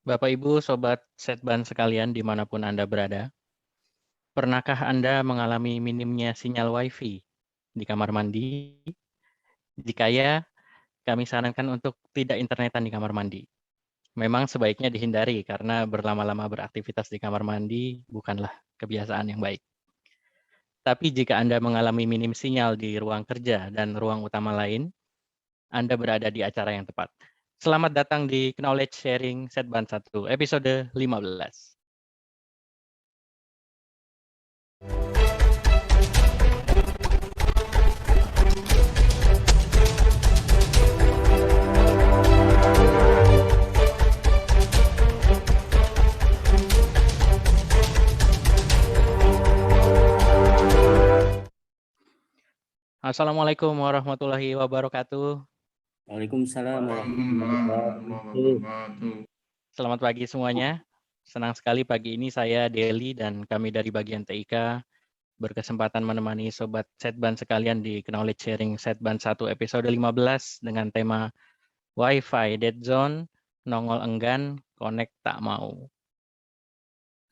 Bapak Ibu, Sobat Setban sekalian dimanapun Anda berada, pernahkah Anda mengalami minimnya sinyal Wi-Fi di kamar mandi? Jika ya, kami sarankan untuk tidak internetan di kamar mandi. Memang sebaiknya dihindari karena berlama-lama beraktivitas di kamar mandi bukanlah kebiasaan yang baik. Tapi jika Anda mengalami minim sinyal di ruang kerja dan ruang utama lain, Anda berada di acara yang tepat. Selamat datang di Knowledge Sharing Setban 1, episode 15. Assalamualaikum warahmatullahi wabarakatuh. Waalaikumsalam warahmatullahi Waalaikumsalam wabarakatuh. wabarakatuh. Selamat pagi semuanya. Senang sekali pagi ini saya Deli dan kami dari bagian TIK berkesempatan menemani Sobat Setban sekalian di Knowledge Sharing Setban 1 episode 15 dengan tema Wi-Fi Dead Zone, Nongol Enggan, Connect Tak Mau.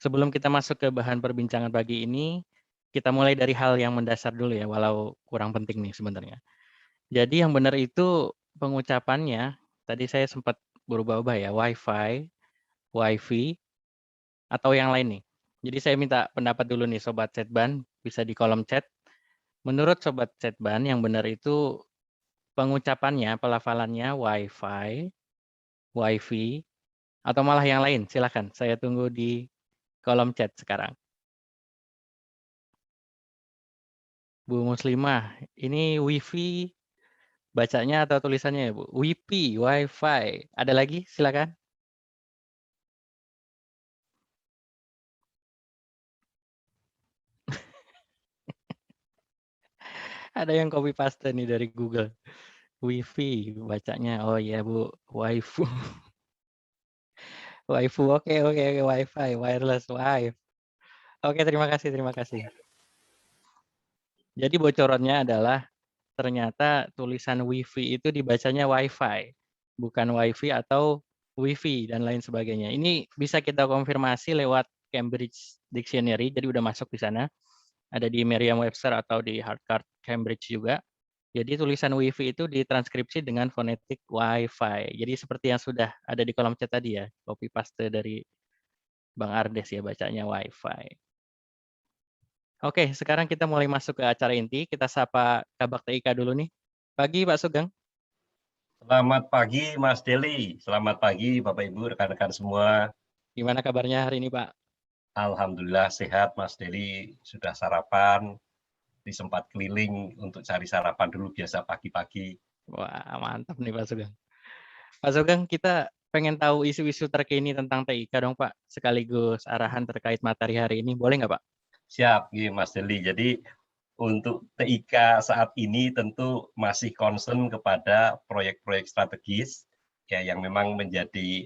Sebelum kita masuk ke bahan perbincangan pagi ini, kita mulai dari hal yang mendasar dulu ya, walau kurang penting nih sebenarnya. Jadi yang benar itu pengucapannya, tadi saya sempat berubah-ubah ya, Wi-Fi, Wi-Fi, atau yang lain nih. Jadi saya minta pendapat dulu nih Sobat Setban, bisa di kolom chat. Menurut Sobat Setban, yang benar itu pengucapannya, pelafalannya Wi-Fi, Wi-Fi, atau malah yang lain? Silakan, saya tunggu di kolom chat sekarang. Bu Muslimah, ini Wi-Fi bacanya atau tulisannya ya Bu? Wi-Fi, Wi-Fi. Ada lagi? Silakan. Ada yang copy paste nih dari Google. Wi-Fi bacanya. Oh iya Bu, waifu. Waifu, oke, Wi-Fi, wireless wife. Oke, terima kasih. Jadi bocorannya adalah ternyata tulisan Wi-Fi itu dibacanya Wi-Fi, bukan Wi-Fi atau Wi-Fi dan lain sebagainya. Ini bisa kita konfirmasi lewat Cambridge Dictionary, jadi udah masuk di sana. Ada di Merriam-Webster atau di Hardcard Cambridge juga. Jadi tulisan Wi-Fi itu ditranskripsi dengan fonetik Wi-Fi. Jadi seperti yang sudah ada di kolom chat tadi ya, copy paste dari Bang Ardes ya bacanya Wi-Fi. Oke, sekarang kita mulai masuk ke acara inti. Kita sapa Kabak TIK dulu nih. Pagi Pak Sugeng. Selamat pagi Mas Deli, selamat pagi Bapak Ibu, rekan-rekan semua. Gimana kabarnya hari ini Pak? Alhamdulillah sehat Mas Deli, sudah sarapan, sempat keliling untuk cari sarapan dulu biasa pagi-pagi. Wah, mantap nih Pak Sugeng. Pak Sugeng, kita pengen tahu isu-isu terkini tentang TIK dong Pak, sekaligus arahan terkait materi hari ini. Boleh nggak Pak? Siap, ya, Mas Deli. Jadi untuk TIK saat ini tentu masih concern kepada proyek-proyek strategis ya yang memang menjadi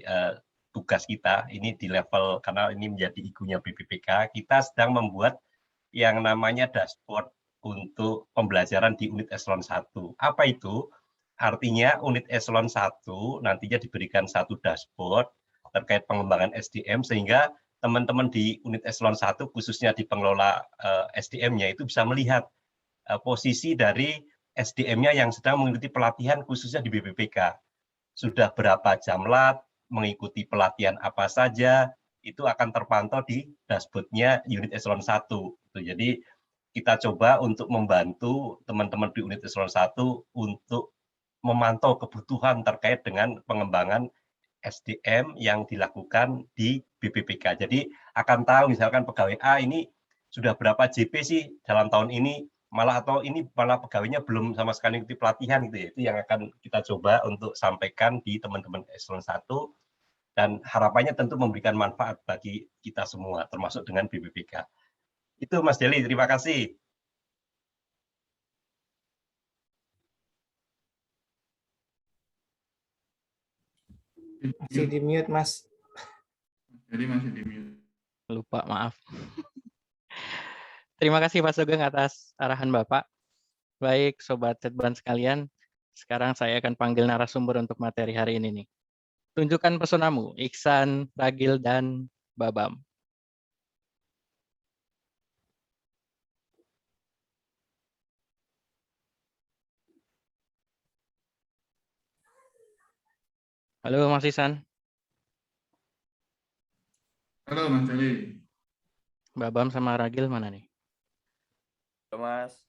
tugas kita ini di level karena ini menjadi igunya BPPK. Kita sedang membuat yang namanya dashboard untuk pembelajaran di unit eselon 1. Apa itu? Artinya unit eselon 1 nantinya diberikan satu dashboard terkait pengembangan SDM sehingga teman-teman di unit eselon 1 khususnya di pengelola SDM-nya itu bisa melihat posisi dari SDM-nya yang sedang mengikuti pelatihan khususnya di BPPK. Sudah berapa jam lat, mengikuti pelatihan apa saja, itu akan terpantau di dashboard-nya unit eselon 1. Jadi kita coba untuk membantu teman-teman di unit eselon 1 untuk memantau kebutuhan terkait dengan pengembangan SDM yang dilakukan di BPPK. Jadi akan tahu misalkan pegawai A ini sudah berapa JP sih dalam tahun ini, malah atau ini malah pegawainya belum sama sekali ikuti pelatihan gitu ya. Itu yang akan kita coba untuk sampaikan di teman-teman eselon 1 dan harapannya tentu memberikan manfaat bagi kita semua termasuk dengan BPPK. Itu Mas Deli, terima kasih. Masih di mute Mas. Jadi masih di mute. Lupa, maaf. Terima kasih Pak Sugeng atas arahan Bapak. Baik, Sobat Setban sekalian, sekarang saya akan panggil narasumber untuk materi hari ini nih. Tunjukkan pesonamu, Iksan, Ragil, dan Babam. Halo Mas Iksan, Halo Mas Deli. Babam sama Ragil mana nih? Halo Mas.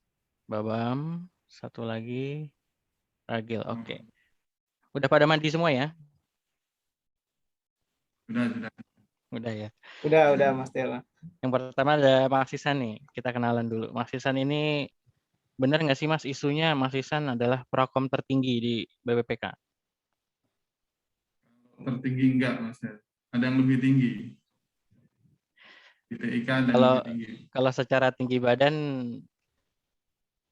Babam, satu lagi, Ragil. Oke. Udah pada mandi semua ya? Sudah. Udah ya. Udah Mas Del. Yang pertama ada Mas Iksan nih. Kita kenalan dulu. Mas Iksan ini benar nggak sih Mas isunya Mas Iksan adalah prakom tertinggi di BPPK? Tertinggi enggak Mas Del. Ada yang lebih tinggi. Di TIK ada yang Kalau lebih tinggi. kalau secara tinggi badan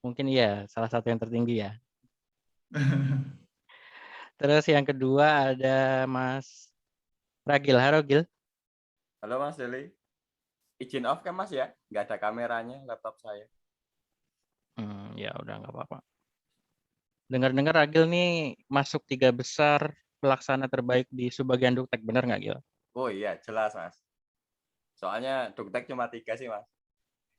mungkin iya salah satu yang tertinggi ya. Terus yang kedua ada Mas Ragil. Halo Gil. Halo Mas Deli. Izin off kan Mas ya? Nggak ada kameranya laptop saya. Ya udah nggak apa-apa. Dengar-dengar Ragil nih masuk 3 besar pelaksana terbaik di Subbagian Duktek, benar nggak Gil? Oh iya, jelas Mas. Soalnya Duktek cuma 3 sih Mas.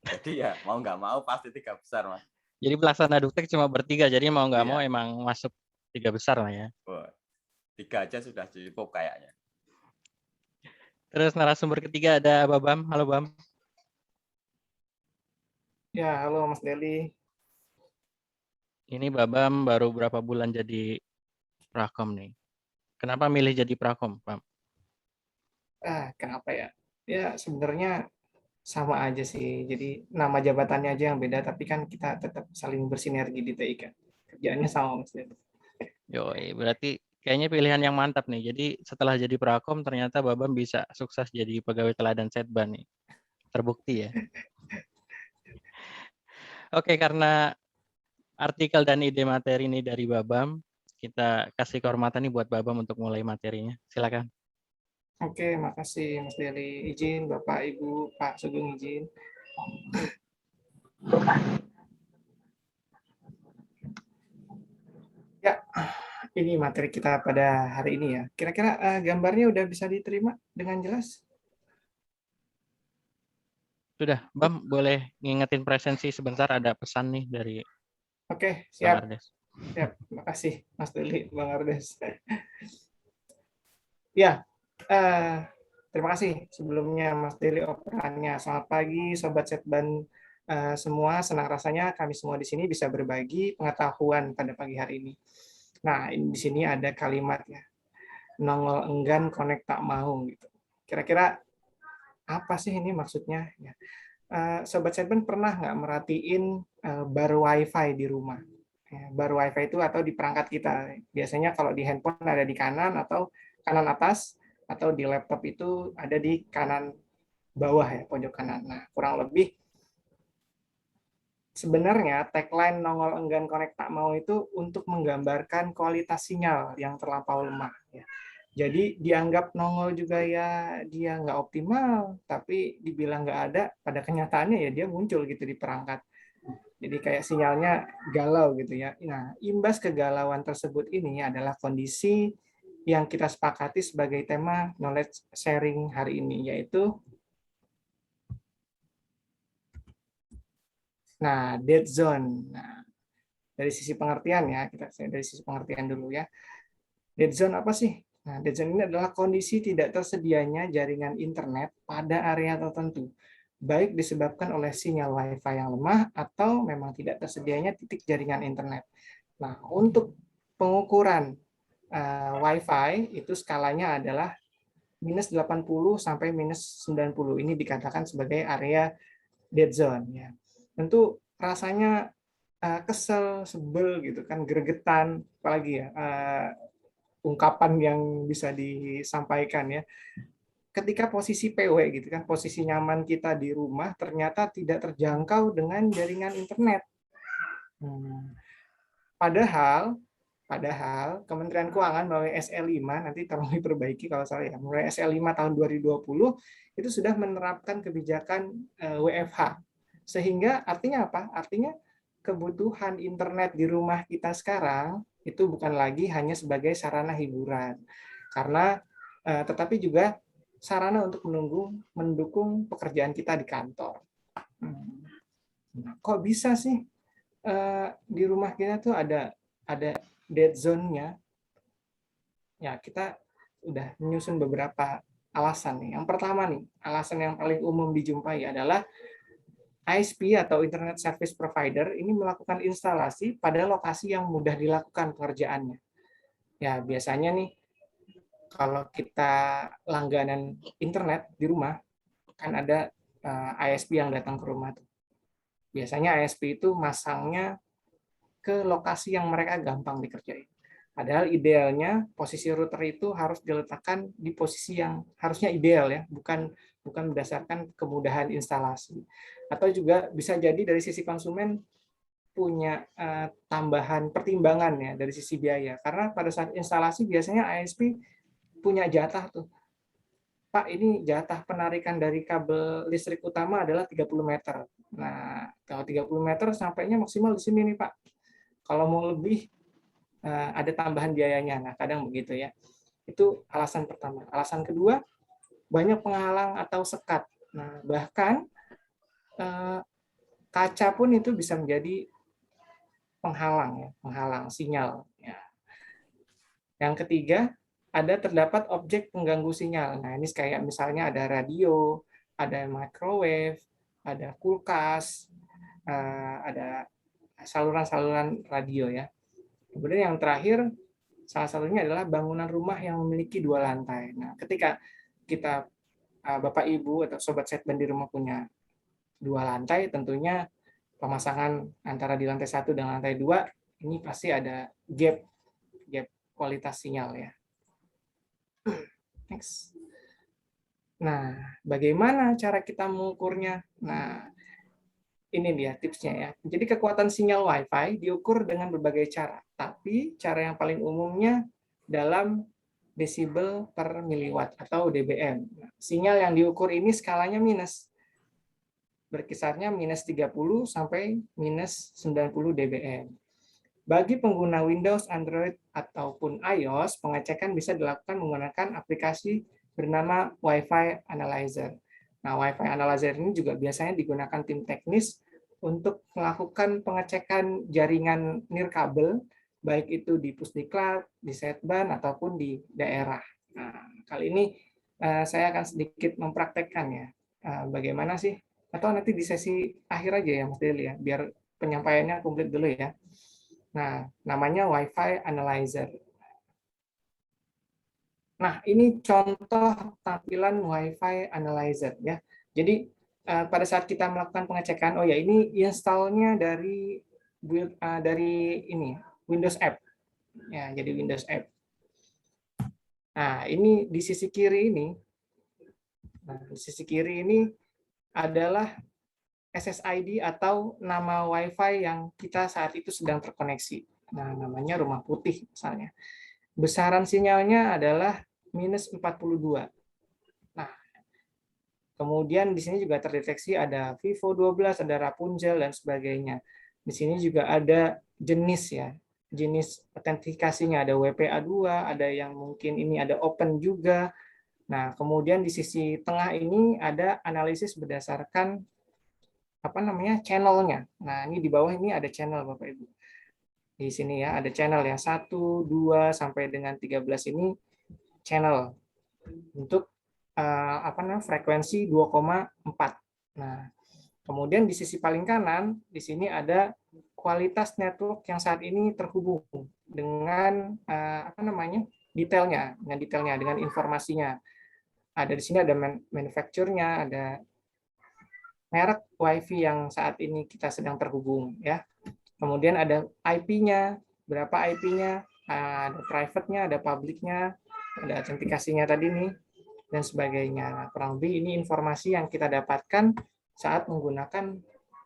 Jadi ya mau nggak mau pasti 3 besar Mas. Jadi pelaksana Duktek cuma bertiga, jadi mau nggak mau Iya. emang masuk 3 besar lah ya. Oh, 3 aja sudah cukup kayaknya. Terus narasumber ketiga ada Babam. Halo Bam. Ya, halo Mas Deli. Ini Babam baru berapa bulan jadi prakom nih. Kenapa milih jadi prakom, Bam? Kenapa ya? Ya, sebenarnya sama aja sih. Jadi nama jabatannya aja yang beda, tapi kan kita tetap saling bersinergi di TIK. Kerjaannya sama Mas Deli. Yoi, berarti kayaknya pilihan yang mantap nih. Jadi setelah jadi prakom ternyata Babam bisa sukses jadi pegawai teladan Setban nih. Terbukti ya. Oke, karena artikel dan ide materi ini dari Babam, kita kasih kehormatan nih buat Babam untuk mulai materinya. Silakan. Oke, makasih Mas Deli. Izin Bapak, Ibu, Pak Sugeng izin. Ya, ini materi kita pada hari ini ya. Kira-kira gambarnya udah bisa diterima dengan jelas? Sudah, Bam, boleh ngingetin presensi sebentar, ada pesan nih dari Oke, Bang siap. Ardes. Siap, makasih Mas Deli, Bang Ardes. Ya, terima kasih sebelumnya Mas Deli operannya. Selamat pagi Sobat Setban semua, senang rasanya kami semua di sini bisa berbagi pengetahuan pada pagi hari ini. Nah, di sini ada kalimat ya, nongol enggan, connect tak mau gitu. Kira-kira apa sih ini maksudnya? Ya. Sobat Setban pernah nggak merhatiin bar WiFi di rumah? Ya, bar WiFi itu atau di perangkat kita. Biasanya kalau di handphone ada di kanan atau kanan atas, atau di laptop itu ada di kanan bawah ya, pojok kanan. Nah, kurang lebih sebenarnya tagline nongol enggan connect tak mau itu untuk menggambarkan kualitas sinyal yang terlampau lemah. Ya. Jadi dianggap nongol juga ya dia nggak optimal, tapi dibilang nggak ada, pada kenyataannya ya dia muncul gitu di perangkat. Jadi kayak sinyalnya galau gitu ya. Nah, imbas kegalauan tersebut ini adalah kondisi yang kita sepakati sebagai tema knowledge sharing hari ini, yaitu dead zone. Nah, dari sisi pengertian ya, dari sisi pengertian dulu ya. Dead zone apa sih? Nah, dead zone ini adalah kondisi tidak tersedianya jaringan internet pada area tertentu, baik disebabkan oleh sinyal WiFi yang lemah atau memang tidak tersedianya titik jaringan internet. Nah, untuk pengukuran WiFi itu skalanya adalah minus 80 sampai minus 90. Ini dikatakan sebagai area dead zone. Ya. Tentu rasanya kesel, sebel gitu kan, gregetan, apalagi ya ungkapan yang bisa disampaikan ya. Ketika posisi PW gitu kan, posisi nyaman kita di rumah ternyata tidak terjangkau dengan jaringan internet. Padahal Kementerian Keuangan melalui SL5, nanti tolong diperbaiki kalau salah ya, mulai SL5 tahun 2020 itu sudah menerapkan kebijakan WFH. Sehingga artinya apa? Artinya kebutuhan internet di rumah kita sekarang itu bukan lagi hanya sebagai sarana hiburan. karena tetapi juga sarana untuk mendukung pekerjaan kita di kantor. Nah, kok bisa sih di rumah kita tuh ada dead zone-nya? Ya, kita udah menyusun beberapa alasan nih. Yang pertama nih, alasan yang paling umum dijumpai adalah ISP atau Internet Service Provider ini melakukan instalasi pada lokasi yang mudah dilakukan pekerjaannya. Ya, biasanya nih kalau kita langganan internet di rumah, kan ada ISP yang datang ke rumah tuh. Biasanya ISP itu masangnya ke lokasi yang mereka gampang dikerjain. Padahal idealnya posisi router itu harus diletakkan di posisi yang harusnya ideal ya, bukan berdasarkan kemudahan instalasi. Atau juga bisa jadi dari sisi konsumen punya tambahan pertimbangan ya dari sisi biaya. Karena pada saat instalasi biasanya ISP punya jatah tuh. Pak, ini jatah penarikan dari kabel listrik utama adalah 30 meter. Nah, kalau 30 meter sampainya maksimal di sini nih, Pak. Kalau mau lebih, ada tambahan biayanya. Nah, kadang begitu ya. Itu alasan pertama. Alasan kedua, banyak penghalang atau sekat. Nah, bahkan kaca pun itu bisa menjadi penghalang, ya, penghalang sinyal. Ya. Yang ketiga, terdapat objek pengganggu sinyal. Nah, ini kayak misalnya ada radio, ada microwave, ada kulkas, ada saluran-saluran radio ya. Kemudian yang terakhir, salah satunya adalah bangunan rumah yang memiliki 2 lantai. Nah, ketika kita Bapak Ibu atau sobat setban di rumah punya 2 lantai, tentunya pemasangan antara di lantai 1 dan lantai 2 ini pasti ada gap kualitas sinyal ya. Next. Nah, bagaimana cara kita mengukurnya? Nah, ini dia tipsnya ya. Jadi kekuatan sinyal Wi-Fi diukur dengan berbagai cara, tapi cara yang paling umumnya dalam desibel per miliwatt atau dBm. Nah, sinyal yang diukur ini skalanya minus. Berkisarnya minus 30 sampai minus 90 dBm. Bagi pengguna Windows, Android, ataupun iOS, pengecekan bisa dilakukan menggunakan aplikasi bernama Wi-Fi Analyzer. Nah, Wi-Fi Analyzer ini juga biasanya digunakan tim teknis untuk melakukan pengecekan jaringan nirkabel, baik itu di pusdiklat, di setban, ataupun di daerah. Nah, kali ini saya akan sedikit mempraktekkan ya, bagaimana sih, atau nanti di sesi akhir aja ya Mas Deli ya, biar penyampaiannya komplit dulu ya. Nah, namanya Wi-Fi Analyzer. Nah, ini contoh tampilan Wi-Fi Analyzer ya. Jadi pada saat kita melakukan pengecekan, oh ya ini install-nya dari ini Windows App. Ya, jadi Windows App. Nah, ini di sisi kiri ini. Nah, di sisi kiri ini adalah SSID atau nama Wi-Fi yang kita saat itu sedang terkoneksi. Nah, namanya rumah putih misalnya. Besaran sinyalnya adalah minus 42. Nah, kemudian di sini juga terdeteksi ada Vivo 12, ada Rapunzel, dan sebagainya. Di sini juga ada jenis ya, jenis autentikasinya, ada WPA2, ada yang mungkin ini ada open juga. Nah, kemudian di sisi tengah ini ada analisis berdasarkan channelnya. Nah, ini di bawah ini ada channel Bapak Ibu. Di sini ya ada channel ya 1, 2 sampai dengan 13 ini channel untuk frekuensi 2,4. Nah, kemudian di sisi paling kanan di sini ada kualitas network yang saat ini terhubung dengan detailnya, dengan informasinya. Ada di sini ada manufacturer-nya, ada merek Wi-Fi yang saat ini kita sedang terhubung ya. Kemudian ada IP-nya, berapa IP-nya, ada private-nya, ada public-nya, ada autentikasinya tadi nih, dan sebagainya. Nah, kurang lebih ini informasi yang kita dapatkan saat menggunakan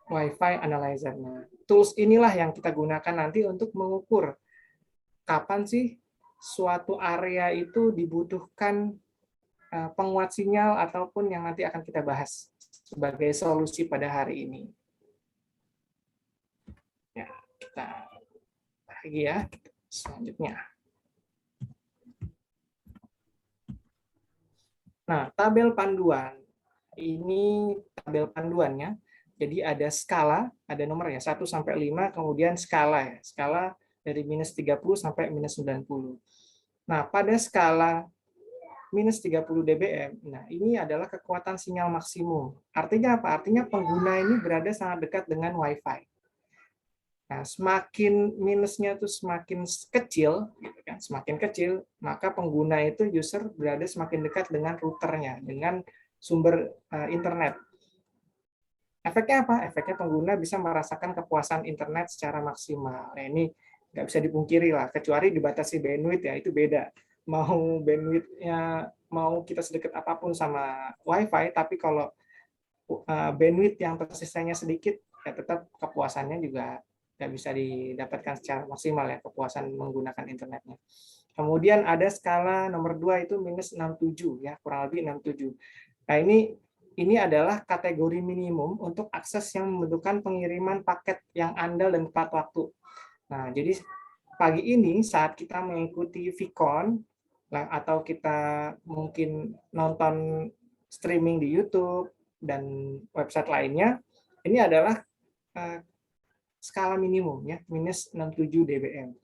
Wi-Fi Analyzer. Nah, tools inilah yang kita gunakan nanti untuk mengukur kapan sih suatu area itu dibutuhkan penguat sinyal ataupun yang nanti akan kita bahas sebagai solusi pada hari ini. Ya, kita lagi ya selanjutnya. Nah, tabel panduan. Ini tabel panduannya. Jadi ada skala, ada nomor ya, 1 sampai 5, kemudian skala ya. Skala dari minus 30 sampai minus 90. Nah, pada skala minus 30 dBm, nah ini adalah kekuatan sinyal maksimum. Artinya apa? Artinya pengguna ini berada sangat dekat dengan Wi-Fi. Nah, semakin minusnya itu semakin kecil, gitu kan, semakin kecil, maka pengguna itu user berada semakin dekat dengan routernya, dengan sumber internet. Efeknya apa? Efeknya pengguna bisa merasakan kepuasan internet secara maksimal. Nah, ini nggak bisa dipungkiri lah, kecuali dibatasi bandwidth ya, itu beda. Mau bandwidth-nya, mau kita sedekat apapun sama Wi-Fi, tapi kalau bandwidth yang tersisanya sedikit, ya tetap kepuasannya juga nggak bisa didapatkan secara maksimal ya, kepuasan menggunakan internetnya. Kemudian ada skala nomor 2 itu minus 67 ya, kurang lebih 67. Nah, ini adalah kategori minimum untuk akses yang membutuhkan pengiriman paket yang andal dan tepat waktu. Nah, jadi pagi ini saat kita mengikuti VCon atau kita mungkin nonton streaming di YouTube dan website lainnya, ini adalah skala minimum ya, minus 67 dBm.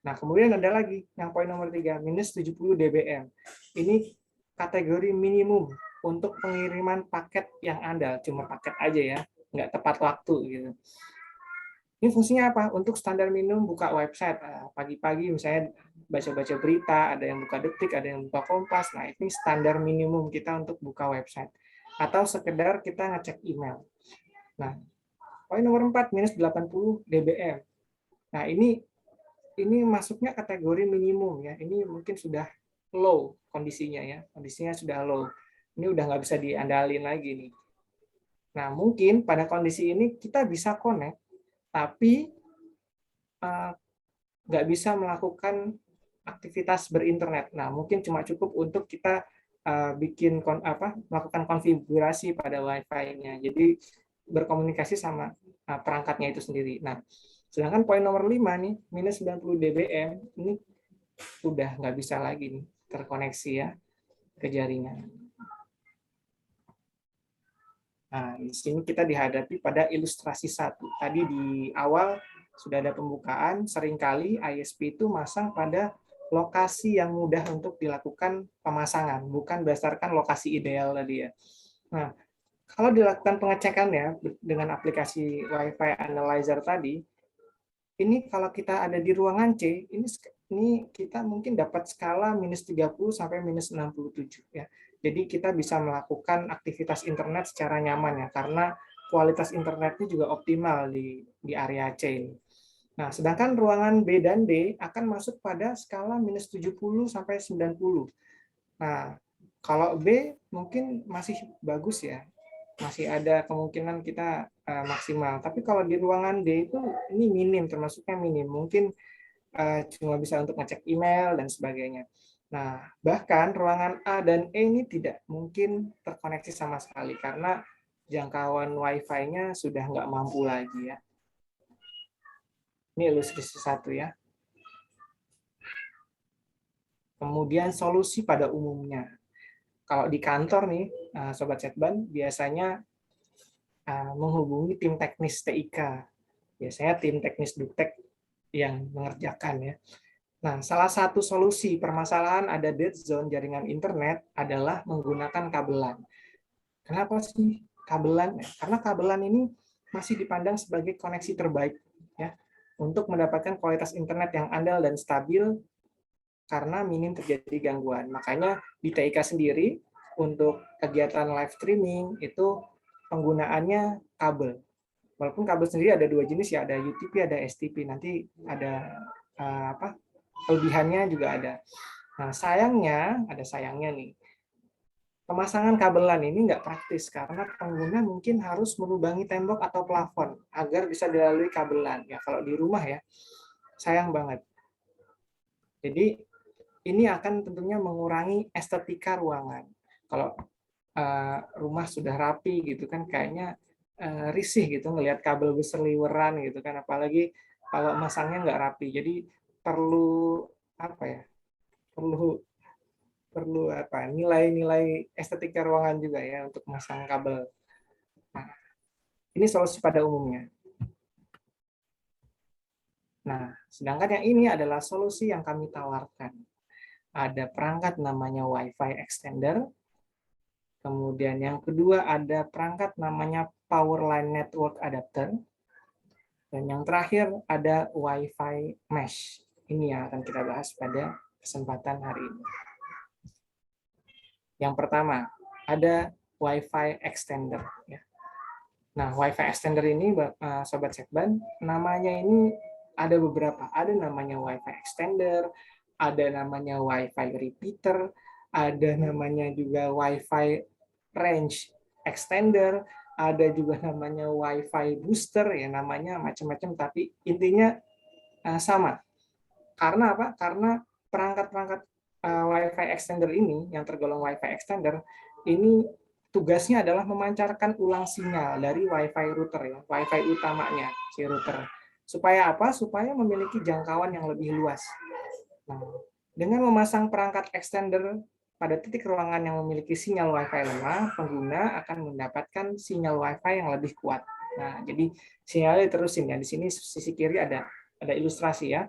Nah, kemudian ada lagi yang poin nomor 3, minus 70 dBm. Ini kategori minimum untuk pengiriman paket yang andal, cuma paket aja ya, nggak tepat waktu gitu. Ini fungsinya apa? Untuk standar minimum buka website. Pagi-pagi misalnya baca-baca berita, ada yang buka Detik, ada yang buka Kompas. Nah, ini standar minimum kita untuk buka website. Atau sekedar kita ngecek email. Nah, poin nomor 4, minus 80 dBm. Nah, ini masuknya kategori minimum ya. Ini mungkin sudah low kondisinya ya. Kondisinya sudah low. Ini udah nggak bisa diandalin lagi nih. Nah, mungkin pada kondisi ini kita bisa connect, tapi nggak bisa melakukan aktivitas berinternet. Nah, mungkin cuma cukup untuk kita melakukan konfigurasi pada Wi-Fi-nya. Jadi berkomunikasi sama perangkatnya itu sendiri. Nah, sedangkan poin nomor 5 nih, minus 90 dBm, ini udah nggak bisa lagi nih terkoneksi ya ke jaringan. Nah, di sini kita dihadapi pada ilustrasi 1. Tadi di awal sudah ada pembukaan, seringkali ISP itu masang pada lokasi yang mudah untuk dilakukan pemasangan, bukan berdasarkan lokasi ideal tadi ya. Nah, kalau dilakukan pengecekan ya dengan aplikasi Wi-Fi Analyzer tadi, ini kalau kita ada di ruangan C, ini kita mungkin dapat skala minus 30 sampai minus 67 ya. Jadi kita bisa melakukan aktivitas internet secara nyaman ya, karena kualitas internetnya juga optimal di area C ini. Nah, sedangkan ruangan B dan D akan masuk pada skala minus 70 sampai 90. Nah, kalau B mungkin masih bagus ya, masih ada kemungkinan kita maksimal. Tapi kalau di ruangan D itu ini minim, termasuknya minim. Mungkin cuma bisa untuk ngecek email dan sebagainya. Nah, bahkan ruangan A dan E ini tidak mungkin terkoneksi sama sekali karena jangkauan Wi-Fi-nya sudah nggak mampu lagi ya. Ini ilustrasi 1 ya. Kemudian solusi pada umumnya. Kalau di kantor nih, Sobat Setban, biasanya menghubungi tim teknis TIK. Biasanya tim teknis Duktek yang mengerjakan ya. Nah, salah satu solusi permasalahan ada dead zone jaringan internet adalah menggunakan kabelan. Kenapa sih kabelan? Karena kabelan ini masih dipandang sebagai koneksi terbaik ya untuk mendapatkan kualitas internet yang andal dan stabil karena minim terjadi gangguan. Makanya di TIK sendiri untuk kegiatan live streaming itu penggunaannya kabel. Walaupun kabel sendiri ada 2 jenis ya, ada UTP, ada STP. Nanti ada kelebihannya juga ada. Nah, sayangnya nih. Pemasangan kabelan ini nggak praktis karena pengguna mungkin harus melubangi tembok atau plafon agar bisa dilalui kabelan. Ya, kalau di rumah ya, sayang banget. Jadi ini akan tentunya mengurangi estetika ruangan. Kalau rumah sudah rapi gitu kan, kayaknya risih gitu ngelihat kabel berseliweran gitu kan, apalagi kalau masangnya nggak rapi. Jadi perlu perlu apa nilai-nilai estetika ruangan juga ya untuk memasang kabel. Nah, ini solusi pada umumnya. Nah, sedangkan yang ini adalah solusi yang kami tawarkan. Ada perangkat namanya Wi-Fi extender. Kemudian yang kedua ada perangkat namanya Power Line Network Adapter. Dan yang terakhir ada Wi-Fi Mesh. Ini yang akan kita bahas pada kesempatan hari ini. Yang pertama, ada Wi-Fi extender. Nah, Wi-Fi extender ini, Sobat Setban, namanya ini ada beberapa. Ada namanya Wi-Fi extender, ada namanya Wi-Fi repeater, ada namanya juga Wi-Fi range extender, ada juga namanya Wi-Fi booster, ya namanya macam-macam, tapi intinya sama. Karena apa? Karena perangkat-perangkat Wi-Fi extender ini, yang tergolong Wi-Fi extender, ini tugasnya adalah memancarkan ulang sinyal dari Wi-Fi router, ya, Wi-Fi utamanya, si router. Supaya apa? Supaya memiliki jangkauan yang lebih luas. Nah, dengan memasang perangkat extender pada titik ruangan yang memiliki sinyal Wi-Fi lemah, pengguna akan mendapatkan sinyal Wi-Fi yang lebih kuat. Nah, jadi sinyalnya diterusin ya. Di sini sisi kiri ada ilustrasi ya.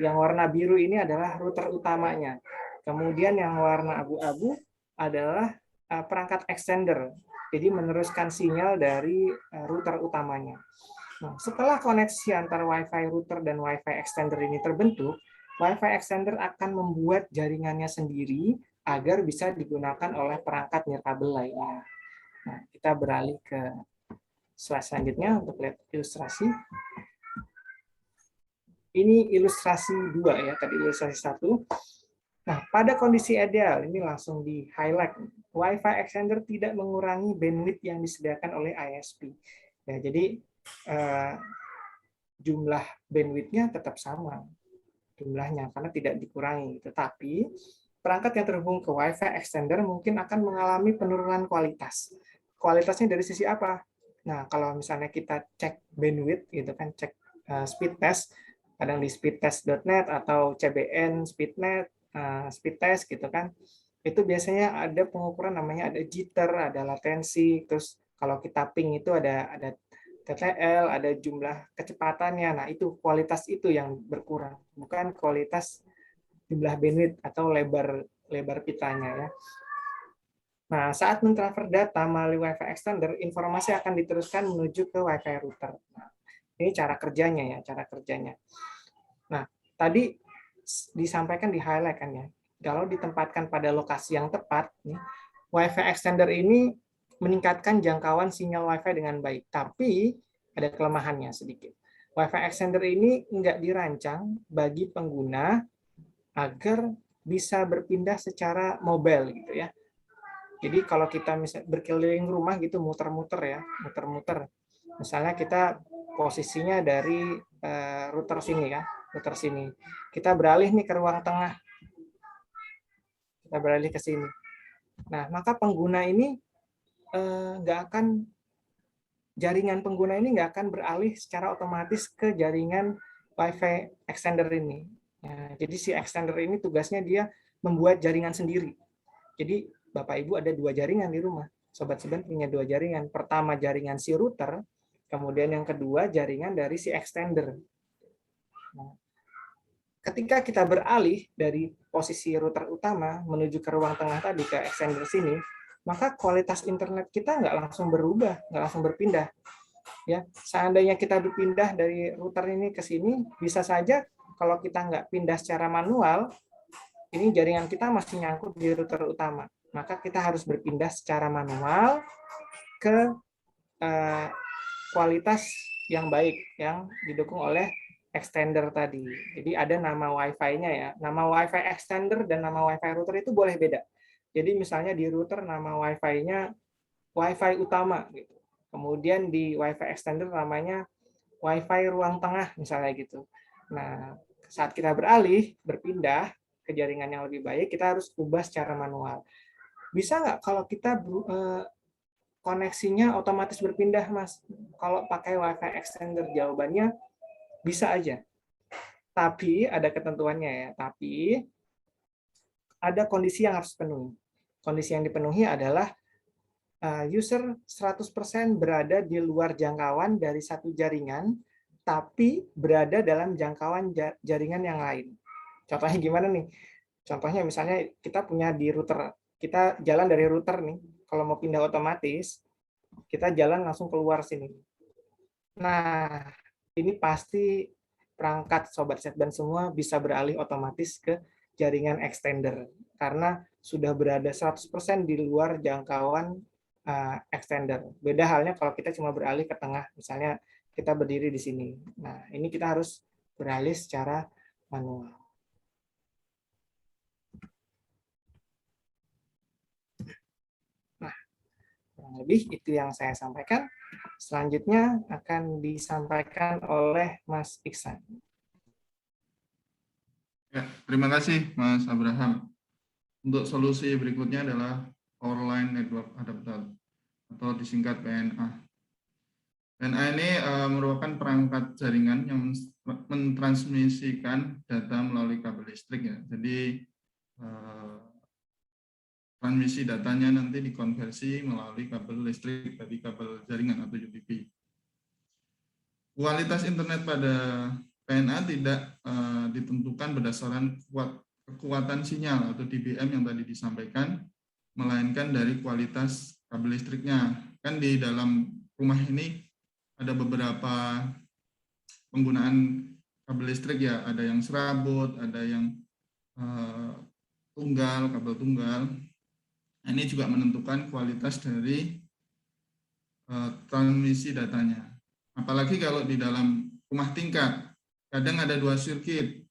Yang warna biru ini adalah router utamanya. Kemudian yang warna abu-abu adalah perangkat extender. Jadi meneruskan sinyal dari router utamanya. Nah, setelah koneksi antara Wi-Fi router dan Wi-Fi extender ini terbentuk, Wi-Fi extender akan membuat jaringannya sendiri agar bisa digunakan oleh perangkat nirkabel lainnya. Nah, kita beralih ke slide selanjutnya untuk lihat ilustrasi. Ini ilustrasi 2 ya, tadi ilustrasi 1. Nah, pada kondisi ideal, ini langsung di highlight. Wi-Fi extender tidak mengurangi bandwidth yang disediakan oleh ISP. Ya, jadi jumlah bandwidth-nya tetap sama jumlahnya karena tidak dikurangi. Tetapi perangkat yang terhubung ke Wi-Fi extender mungkin akan mengalami penurunan kualitas. Kualitasnya dari sisi apa? Nah, kalau misalnya kita cek bandwidth, gitu kan, cek speed test, kadang di speedtest.net atau CBN speednet, speed test gitu kan, itu biasanya ada pengukuran namanya ada jitter, ada latensi, terus kalau kita ping itu ada TTL, ada jumlah kecepatannya. Nah, itu kualitas itu yang berkurang, bukan kualitas jumlah bandwidth atau lebar pitanya ya. Nah, saat mentransfer data melalui Wi-Fi extender, informasi akan diteruskan menuju ke Wi-Fi router. Nah, ini cara kerjanya ya, cara kerjanya. Nah, tadi disampaikan di highlight kan ya. Kalau ditempatkan pada lokasi yang tepat, nih, Wi-Fi extender ini meningkatkan jangkauan sinyal Wi-Fi dengan baik, tapi ada kelemahannya sedikit. Wi-Fi extender ini nggak dirancang bagi pengguna agar bisa berpindah secara mobile gitu ya. Jadi kalau kita misalnya berkeliling rumah gitu muter-muter ya, muter-muter. Misalnya kita posisinya dari router sini ya, router sini. Kita beralih nih ke ruang tengah. Kita beralih ke sini. Nah, maka pengguna ini jaringan pengguna ini nggak akan beralih secara otomatis ke jaringan Wi-Fi extender ini. Nah, jadi si extender ini tugasnya dia membuat jaringan sendiri. Jadi Bapak Ibu ada 2 jaringan di rumah. Sobat Setban punya 2 jaringan. Pertama jaringan si router, kemudian yang kedua jaringan dari si extender. Nah, ketika kita beralih dari posisi router utama menuju ke ruang tengah tadi ke extender sini, maka kualitas internet kita nggak langsung berubah, nggak langsung berpindah. Ya, seandainya kita berpindah dari router ini ke sini, bisa saja kalau kita nggak pindah secara manual, ini jaringan kita masih nyangkut di router utama. Maka kita harus berpindah secara manual ke kualitas yang baik, yang didukung oleh extender tadi. Jadi ada nama Wi-Fi-nya ya. Nama Wi-Fi extender dan nama Wi-Fi router itu boleh beda. Jadi misalnya di router nama Wi-Fi-nya Wi-Fi utama gitu. Kemudian di Wi-Fi extender namanya Wi-Fi ruang tengah misalnya gitu. Nah, saat kita berpindah ke jaringan yang lebih baik, kita harus ubah secara manual. Bisa nggak kalau kita koneksinya otomatis berpindah, Mas? Kalau pakai Wi-Fi extender, jawabannya bisa aja. Tapi ada ketentuannya ya. Tapi ada kondisi yang harus dipenuhi. Kondisi yang dipenuhi adalah user 100% berada di luar jangkauan dari satu jaringan, tapi berada dalam jangkauan jaringan yang lain. Contohnya gimana nih? Contohnya misalnya kita punya di router, kita jalan dari router nih, kalau mau pindah otomatis, kita jalan langsung keluar sini. Nah, ini pasti perangkat Sobat Setban semua bisa beralih otomatis ke jaringan extender, karena sudah berada 100% di luar jangkauan extender. Beda halnya kalau kita cuma beralih ke tengah, misalnya kita berdiri di sini. Nah, ini kita harus beralih secara manual. Nah, kurang lebih itu yang saya sampaikan. Selanjutnya akan disampaikan oleh Mas Iksan. Ya, terima kasih Mas Abraham. Untuk solusi berikutnya adalah Powerline Network Adapter atau disingkat PNA. PNA ini merupakan perangkat jaringan yang mentransmisikan data melalui kabel listrik ya. Jadi transmisi datanya nanti dikonversi melalui kabel listrik dari kabel jaringan atau UPP. Kualitas internet pada PNA tidak ditentukan berdasarkan kekuatan sinyal atau dBm yang tadi disampaikan, melainkan dari kualitas kabel listriknya. Kan di dalam rumah ini ada beberapa penggunaan kabel listrik ya, ada yang serabut, ada yang tunggal, kabel tunggal. Ini juga menentukan kualitas dari transmisi datanya. Apalagi kalau di dalam rumah tingkat, kadang ada dua sirkuit.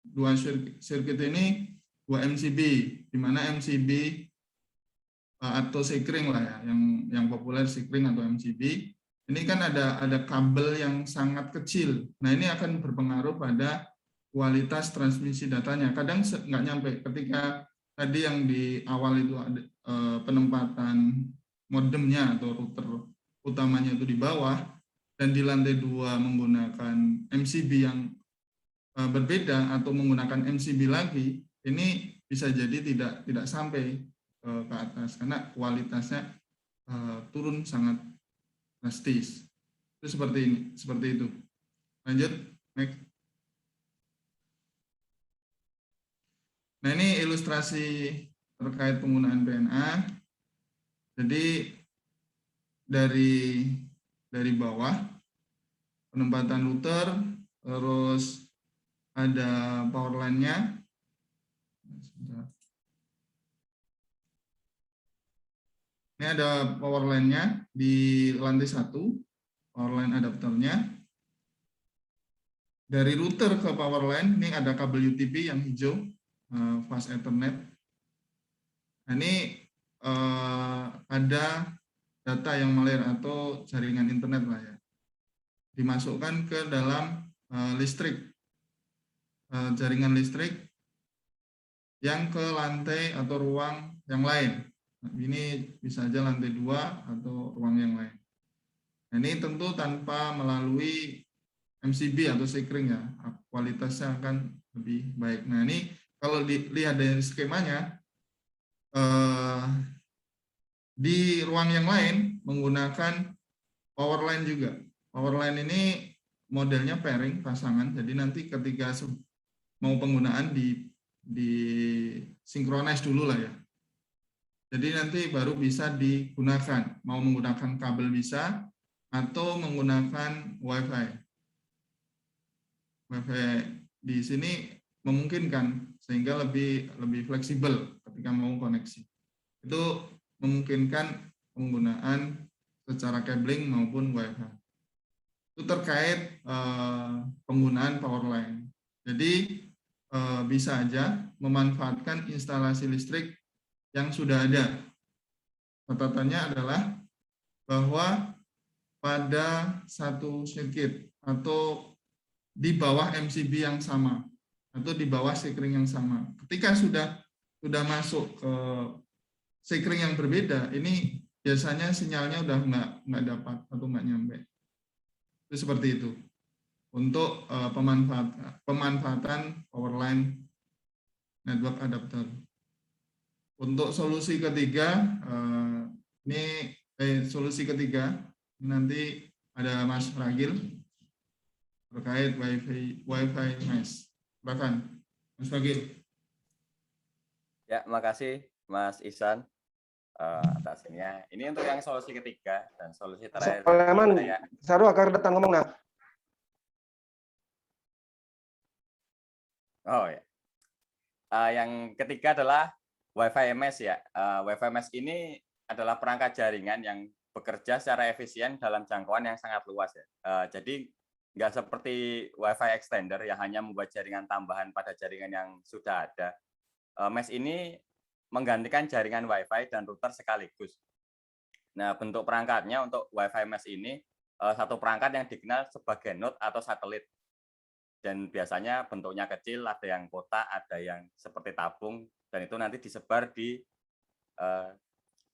Dua sirkuit ini dua MCB, di mana MCB atau sekring lah ya, yang populer sekring atau MCB. Ini kan ada kabel yang sangat kecil. Nah, ini akan berpengaruh pada kualitas transmisi datanya. Kadang nggak nyampe. Ketika tadi yang di awal itu ada penempatan modemnya atau router utamanya itu di bawah, dan di lantai 2 menggunakan MCB yang berbeda atau menggunakan MCB lagi, ini bisa jadi tidak sampai ke atas karena kualitasnya turun sangat drastis. Itu seperti itu. Lanjut, next. Nah, ini ilustrasi terkait penggunaan PNA. Jadi dari bawah penempatan router, terus ada power line-nya. Ini ada power line-nya di lantai 1, power line adapternya. Dari router ke power line, ini ada kabel UTP yang hijau, fast Ethernet. Nah, ini ada data yang mengalir atau jaringan internet lah ya. Dimasukkan ke dalam listrik, jaringan listrik yang ke lantai atau ruang yang lain. Ini bisa aja lantai 2 atau ruang yang lain. Nah, ini tentu tanpa melalui MCB atau sekring ya, kualitasnya akan lebih baik. Nah, ini kalau dilihat dari skemanya, di ruang yang lain menggunakan power line juga. Power line ini modelnya pairing, pasangan. Jadi nanti ketika mau penggunaan di synchronize dulu lah ya. Jadi nanti baru bisa digunakan, mau menggunakan kabel bisa atau menggunakan WiFi. WiFi di sini memungkinkan sehingga lebih fleksibel ketika mau koneksi. Itu memungkinkan penggunaan secara cabling maupun WiFi. Itu terkait penggunaan power line. Jadi bisa aja memanfaatkan instalasi listrik yang sudah ada. Catatannya adalah bahwa pada satu sirkuit atau di bawah MCB yang sama atau di bawah sekring yang sama, ketika sudah masuk ke sekring yang berbeda, ini biasanya sinyalnya udah nggak dapat atau nggak nyampe. Itu seperti itu untuk pemanfaatan power line network adapter. Untuk solusi ketiga, solusi ketiga nanti ada Mas Ragil terkait Wi-Fi mesh. Silakan, Mas Ragil. Ya, makasih Mas Ihsan atas ininya. Ini untuk yang solusi ketiga dan solusi terakhir. Salaman, Saru agar datang ngomong nah. Oh ya. Yang ketiga adalah Wi-Fi mesh ya. Wi-Fi mesh ini adalah perangkat jaringan yang bekerja secara efisien dalam jangkauan yang sangat luas ya. Jadi nggak seperti Wi-Fi extender yang hanya membuat jaringan tambahan pada jaringan yang sudah ada. Mesh ini menggantikan jaringan Wi-Fi dan router sekaligus. Nah, bentuk perangkatnya untuk Wi-Fi mesh ini satu perangkat yang dikenal sebagai node atau satelit. Dan biasanya bentuknya kecil, ada yang kotak, ada yang seperti tabung, dan itu nanti disebar di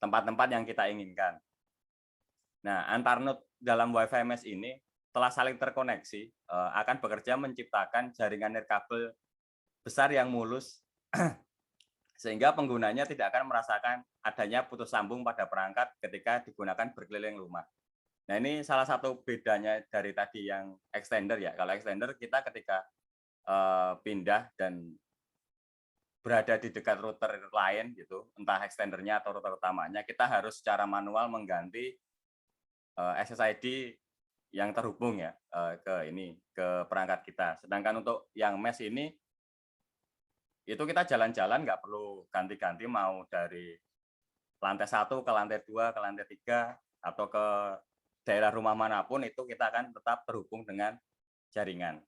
tempat-tempat yang kita inginkan. Nah, antar node dalam Wi-Fi mesh ini setelah saling terkoneksi akan bekerja menciptakan jaringan nirkabel besar yang mulus sehingga penggunanya tidak akan merasakan adanya putus sambung pada perangkat ketika digunakan berkeliling rumah. Nah, ini salah satu bedanya dari tadi yang extender ya. Kalau extender kita ketika pindah dan berada di dekat router lain gitu, entah extendernya atau router utamanya, kita harus secara manual mengganti SSID yang terhubung ya ke perangkat kita. Sedangkan untuk yang mesh ini itu kita jalan-jalan nggak perlu ganti-ganti, mau dari lantai 1 ke lantai 2 ke lantai 3 atau ke daerah rumah manapun, itu kita akan tetap terhubung dengan jaringan.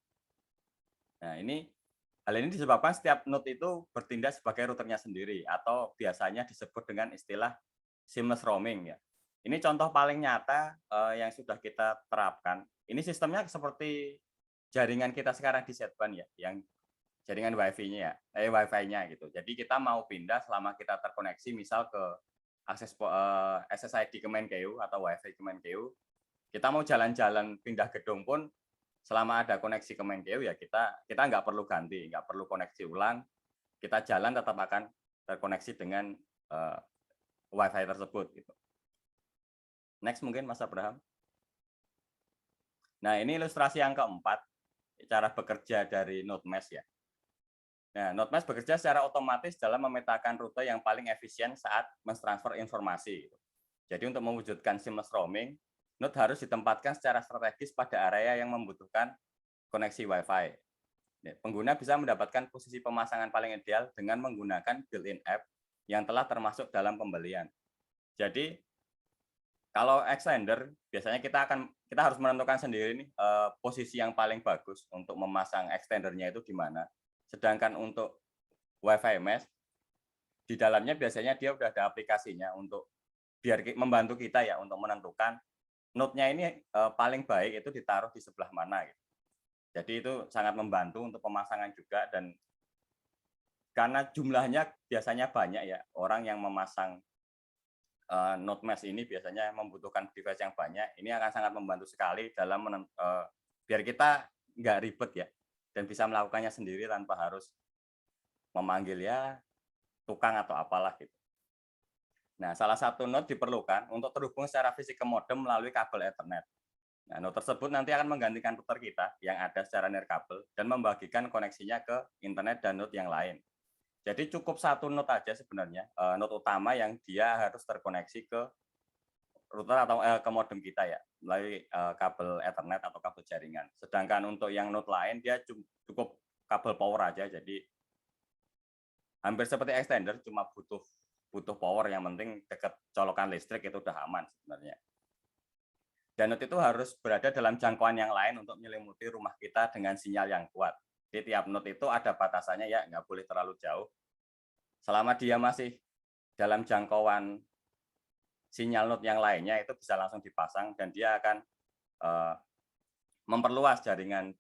Nah, hal ini disebabkan setiap node itu bertindak sebagai routernya sendiri atau biasanya disebut dengan istilah seamless roaming ya. Ini contoh paling nyata yang sudah kita terapkan. Ini sistemnya seperti jaringan kita sekarang di setban ya, yang jaringan Wi-Fi-nya gitu. Jadi kita mau pindah selama kita terkoneksi misal ke akses SSID Kemenkeu atau Wi-Fi Kemenkeu, kita mau jalan-jalan pindah gedung pun selama ada koneksi Kemenkeu ya kita nggak perlu ganti, nggak perlu koneksi ulang, kita jalan tetap akan terkoneksi dengan Wi-Fi tersebut gitu. Next mungkin Mas Abraham. Nah, ini ilustrasi yang keempat, cara bekerja dari node mesh ya. Nah, node mesh bekerja secara otomatis dalam memetakan rute yang paling efisien saat mentransfer informasi. Jadi untuk mewujudkan seamless roaming, node harus ditempatkan secara strategis pada area yang membutuhkan koneksi Wi-Fi. Pengguna bisa mendapatkan posisi pemasangan paling ideal dengan menggunakan built-in app yang telah termasuk dalam pembelian. Jadi kalau extender biasanya kita harus menentukan sendiri nih posisi yang paling bagus untuk memasang extendernya itu di mana. Sedangkan untuk Wi-Fi mesh di dalamnya biasanya dia udah ada aplikasinya untuk biar membantu kita ya untuk menentukan node-nya ini paling baik itu ditaruh di sebelah mana gitu. Jadi itu sangat membantu untuk pemasangan juga, dan karena jumlahnya biasanya banyak ya, orang yang memasang node mesh ini biasanya membutuhkan device yang banyak. Ini akan sangat membantu sekali dalam biar kita nggak ribet ya, dan bisa melakukannya sendiri tanpa harus memanggil ya tukang atau apalah gitu. Nah, salah satu node diperlukan untuk terhubung secara fisik ke modem melalui kabel Ethernet. Nah, node tersebut nanti akan menggantikan router kita yang ada secara nirkabel dan membagikan koneksinya ke internet dan node yang lain. Jadi cukup satu node aja sebenarnya, node utama yang dia harus terkoneksi ke router atau ke modem kita ya, melalui kabel Ethernet atau kabel jaringan. Sedangkan untuk yang node lain dia cukup kabel power aja, jadi hampir seperti extender, cuma butuh power, yang penting dekat colokan listrik itu udah aman sebenarnya. Dan node itu harus berada dalam jangkauan yang lain untuk menyelimuti rumah kita dengan sinyal yang kuat. Jadi tiap node itu ada batasannya ya, nggak boleh terlalu jauh. Selama dia masih dalam jangkauan sinyal node yang lainnya itu bisa langsung dipasang, dan dia akan memperluas jaringan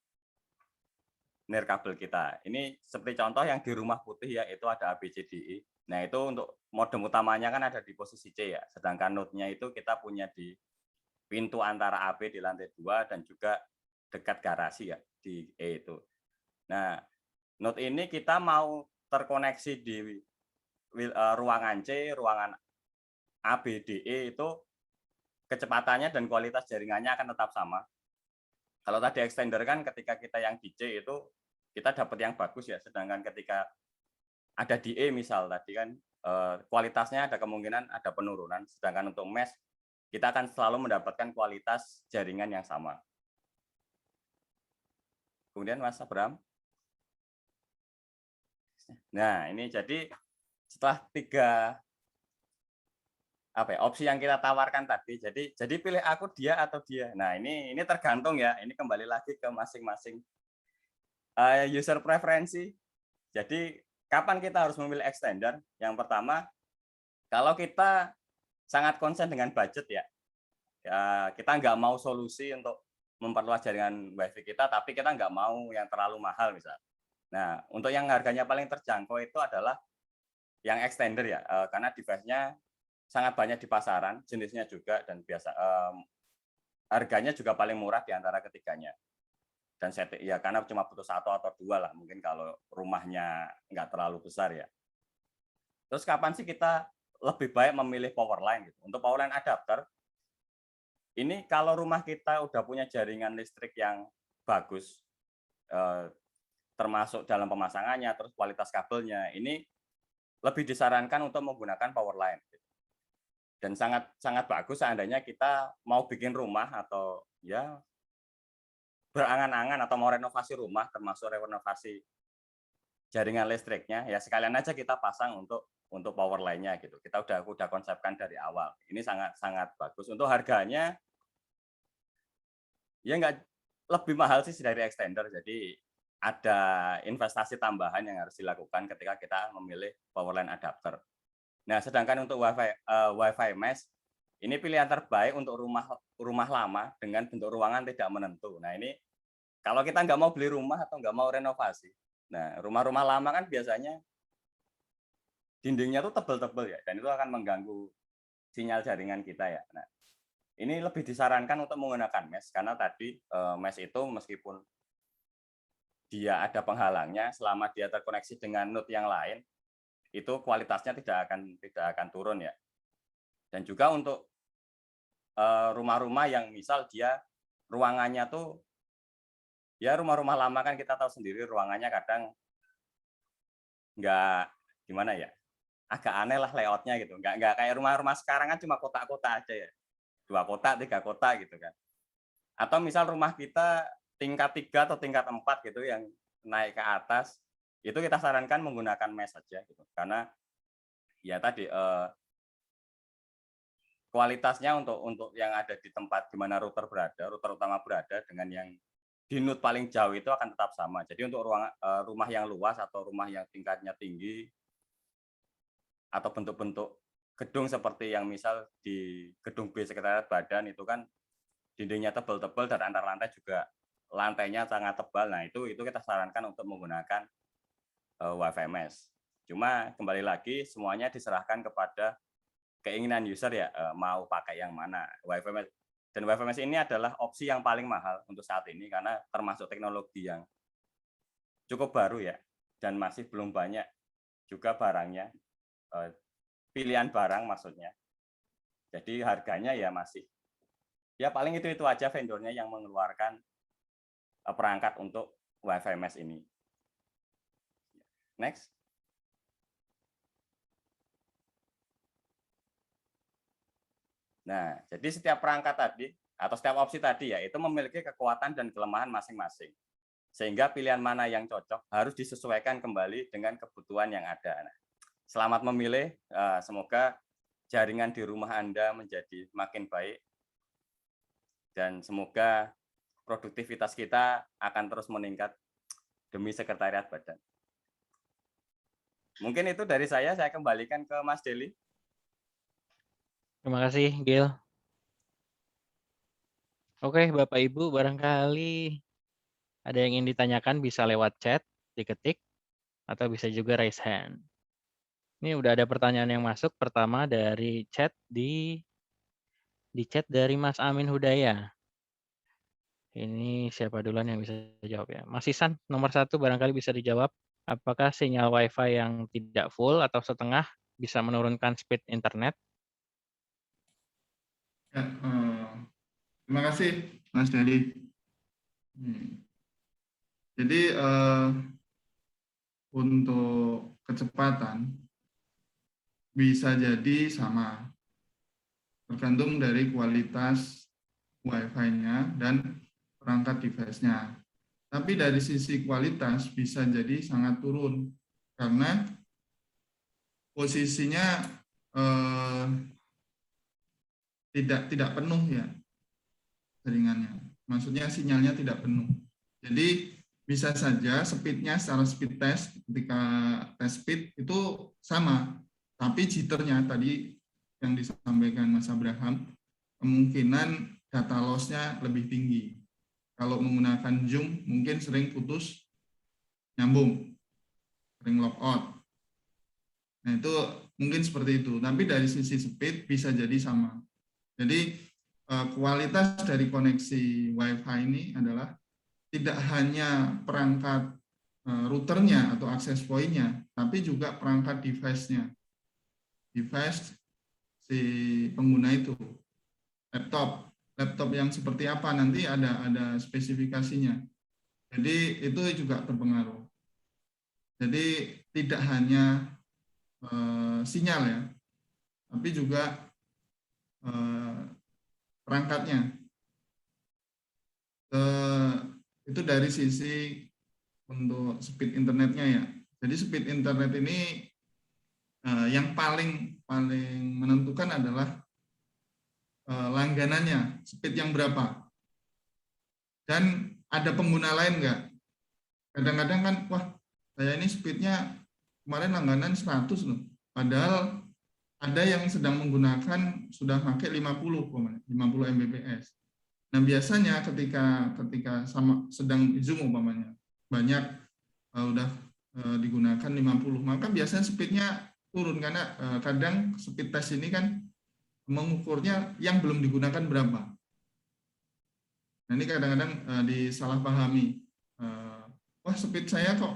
nirkabel kita. Ini seperti contoh yang di rumah putih ya, itu ada ABCDE. Nah, itu untuk modem utamanya kan ada di posisi C ya, sedangkan node-nya itu kita punya di pintu antara AB di lantai 2 dan juga dekat garasi ya di E itu. Nah, node ini kita mau terkoneksi di ruangan C, ruangan A, B, D, E itu kecepatannya dan kualitas jaringannya akan tetap sama. Kalau tadi extender kan ketika kita yang di C itu kita dapat yang bagus ya, sedangkan ketika ada di E misal tadi kan kualitasnya ada kemungkinan ada penurunan, sedangkan untuk mesh kita akan selalu mendapatkan kualitas jaringan yang sama. Kemudian Mas Abraham. Nah, ini jadi setelah 3 opsi yang kita tawarkan tadi, jadi pilih aku, dia atau dia. Nah, ini tergantung ya, ini kembali lagi ke masing-masing user preferensi. Jadi kapan kita harus memilih extender? Yang pertama, kalau kita sangat konsen dengan budget ya kita nggak mau solusi untuk memperluas jaringan WiFi kita, tapi kita nggak mau yang terlalu mahal misal. Nah, untuk yang harganya paling terjangkau itu adalah yang extender ya, karena device-nya sangat banyak di pasaran, jenisnya juga, dan biasa harganya juga paling murah di antara ketiganya. Dan ya karena cuma butuh 1 atau 2 lah, mungkin kalau rumahnya nggak terlalu besar ya. Terus kapan sih kita lebih baik memilih power line gitu? Untuk power line adapter, ini kalau rumah kita udah punya jaringan listrik yang bagus, termasuk dalam pemasangannya, terus kualitas kabelnya, ini lebih disarankan untuk menggunakan power line. Dan sangat bagus seandainya kita mau bikin rumah atau ya berangan-angan atau mau renovasi rumah, termasuk renovasi jaringan listriknya, ya sekalian aja kita pasang untuk power line-nya gitu. Kita udah konsepkan dari awal. Ini sangat bagus. Untuk harganya ya nggak lebih mahal sih dari extender. Jadi ada investasi tambahan yang harus dilakukan ketika kita memilih power line adapter. Nah, sedangkan untuk WiFi mesh, ini pilihan terbaik untuk rumah lama dengan bentuk ruangan tidak menentu. Nah, ini kalau kita nggak mau beli rumah atau nggak mau renovasi. Nah, rumah-rumah lama kan biasanya dindingnya tuh tebel-tebel ya, dan itu akan mengganggu sinyal jaringan kita ya. Nah, ini lebih disarankan untuk menggunakan mesh, karena tadi mesh itu meskipun dia ada penghalangnya, selama dia terkoneksi dengan node yang lain, itu kualitasnya tidak akan turun ya. Dan juga untuk rumah-rumah yang misal dia ruangannya tuh ya rumah-rumah lama kan kita tahu sendiri ruangannya kadang nggak gimana ya, agak aneh lah layoutnya gitu, nggak kayak rumah-rumah sekarang kan cuma kotak-kotak aja ya, 2 kotak 3 kotak gitu kan. Atau misal rumah kita tingkat 3 atau tingkat 4 gitu yang naik ke atas, itu kita sarankan menggunakan mesh saja gitu, karena ya tadi kualitasnya untuk yang ada di tempat di mana router utama berada dengan yang di node paling jauh itu akan tetap sama. Jadi untuk rumah yang luas atau rumah yang tingkatnya tinggi atau bentuk-bentuk gedung seperti yang misal di gedung B sekretariat badan itu kan dindingnya tebal-tebal dan antar lantai juga lantainya sangat tebal. Nah, itu kita sarankan untuk menggunakan WiFi mesh. Cuma kembali lagi semuanya diserahkan kepada keinginan user ya, mau pakai yang mana. WiFi mesh. Dan WiFi mesh ini adalah opsi yang paling mahal untuk saat ini karena termasuk teknologi yang cukup baru ya, dan masih belum banyak juga barangnya, pilihan barang maksudnya. Jadi harganya ya masih ya paling itu aja vendornya yang mengeluarkan perangkat untuk WiFi mesh ini. Next. Nah, jadi setiap perangkat tadi atau setiap opsi tadi ya itu memiliki kekuatan dan kelemahan masing-masing. Sehingga pilihan mana yang cocok harus disesuaikan kembali dengan kebutuhan yang ada. Nah, selamat memilih, semoga jaringan di rumah Anda menjadi makin baik dan semoga produktivitas kita akan terus meningkat demi sekretariat badan. Mungkin itu dari saya kembalikan ke Mas Deli. Terima kasih, Gil. Oke, Bapak Ibu, barangkali ada yang ingin ditanyakan bisa lewat chat, diketik, atau bisa juga raise hand. Ini udah ada pertanyaan yang masuk. Pertama dari chat di chat dari Mas Amin Hudaya. Ini siapa duluan yang bisa jawab ya? Mas Isan, nomor 1 barangkali bisa dijawab. Apakah sinyal WiFi yang tidak full atau setengah bisa menurunkan speed internet? Ya, terima kasih Mas Dedi. Jadi untuk kecepatan bisa jadi sama, tergantung dari kualitas Wi-Fi-nya dan perangkat device-nya. Tapi dari sisi kualitas bisa jadi sangat turun karena posisinya tidak penuh ya jaringannya. Maksudnya sinyalnya tidak penuh. Jadi bisa saja speed-nya secara speed test ketika tes speed itu sama, tapi jitternya tadi yang disampaikan Mas Abraham kemungkinan data loss-nya lebih tinggi. Kalau menggunakan Zoom mungkin sering putus nyambung, sering logout. Nah itu mungkin seperti itu. Tapi dari sisi speed bisa jadi sama. Jadi kualitas dari koneksi Wi-Fi ini adalah tidak hanya perangkat routernya atau access point-nya, tapi juga perangkat device-nya. Device si pengguna itu. Laptop yang seperti apa nanti ada spesifikasinya. Jadi itu juga berpengaruh. Jadi tidak hanya sinyal ya, tapi juga perangkatnya. Itu dari sisi untuk speed internetnya ya. Jadi speed internet ini yang paling menentukan adalah langganannya, speed yang berapa. Dan ada pengguna lain nggak? Kadang-kadang kan, wah saya ini speednya kemarin langganan 100 loh. Padahal ada yang sedang menggunakan sudah pakai 50 Mbps. Nah biasanya ketika sedang Zoom umpamanya banyak udah digunakan 50, maka biasanya speednya turun karena kadang speed test ini kan mengukurnya yang belum digunakan berapa. Nah ini kadang-kadang disalahpahami. Wah speed saya kok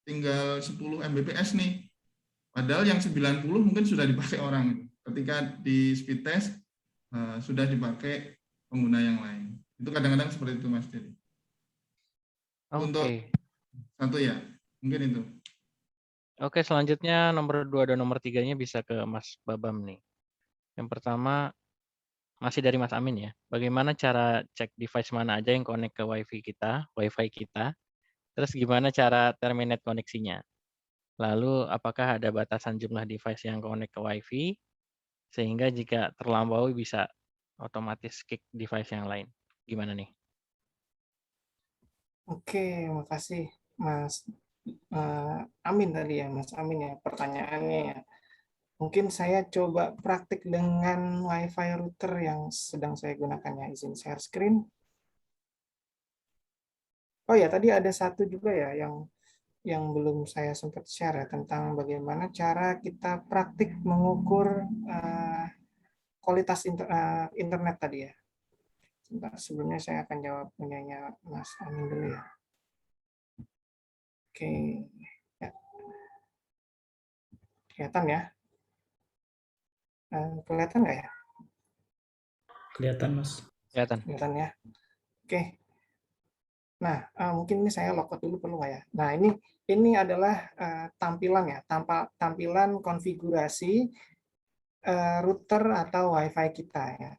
tinggal 10 Mbps nih. Padahal yang 90 mungkin sudah dipakai orang. Ketika di speed test sudah dipakai pengguna yang lain. Itu kadang-kadang seperti itu Mas Dedi. Untuk satu ya, mungkin itu. Oke, selanjutnya nomor 2 dan nomor 3-nya bisa ke Mas Babam nih. Yang pertama, masih dari Mas Amin ya. Bagaimana cara cek device mana aja yang connect ke Wi-Fi kita? Terus gimana cara terminate koneksinya? Lalu apakah ada batasan jumlah device yang connect ke Wi-Fi? Sehingga jika terlampaui bisa otomatis kick device yang lain. Gimana nih? Oke, makasih Mas Amin tadi ya, Mas Amin ya pertanyaannya ya. Mungkin saya coba praktik dengan Wi-Fi router yang sedang saya gunakan ya. Izin share screen. Oh ya, tadi ada satu juga ya yang belum saya sempat share ya tentang bagaimana cara kita praktik mengukur kualitas internet tadi ya. Sebelumnya saya akan jawab punyanya Mas Amin dulu ya. Oke, ya. Kelihatan ya? Kelihatan nggak ya? Kelihatan, Mas. Kelihatan ya. Oke. Nah, mungkin ini saya logout dulu perlu nggak ya? Nah, ini adalah tampilan ya, tampilan konfigurasi router atau Wi-Fi kita ya.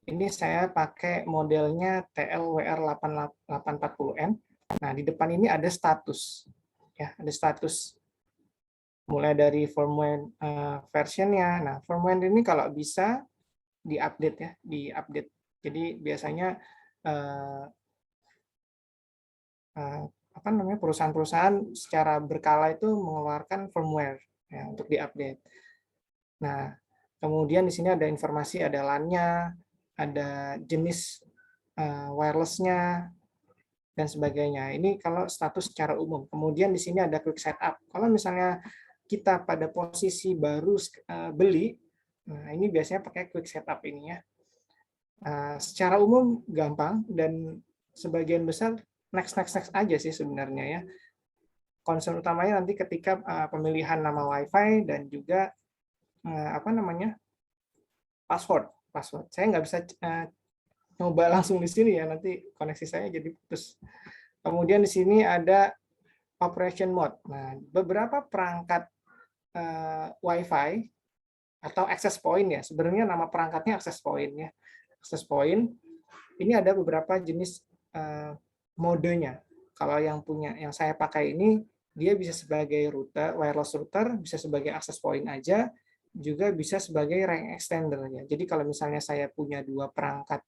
Ini saya pakai modelnya TLWR8840N. Nah, di depan ini ada status. Ya, ada status. Mulai dari firmware versionnya. Nah, firmware ini kalau bisa diupdate ya, diupdate. Jadi biasanya perusahaan-perusahaan secara berkala itu mengeluarkan firmware ya, untuk diupdate. Nah, kemudian di sini ada informasi, ada LAN-nya, ada jenis wireless-nya, dan sebagainya. Ini kalau status secara umum. Kemudian di sini ada quick setup. Kalau misalnya kita pada posisi baru beli, nah ini biasanya pakai quick setup ini ya. Secara umum gampang dan sebagian besar next aja sih sebenarnya ya. concern utamanya nanti ketika pemilihan nama WiFi dan juga password. Saya nggak bisa nyoba langsung di sini ya, nanti koneksi saya jadi putus. Kemudian di sini ada operation mode. Nah, beberapa perangkat WiFi atau access point ya, sebenarnya nama perangkatnya access point ya. Access point ini ada beberapa jenis modenya. Kalau yang saya pakai ini, dia bisa sebagai router, wireless router, bisa sebagai access point aja, juga bisa sebagai range extender ya. Jadi kalau misalnya saya punya 2 perangkat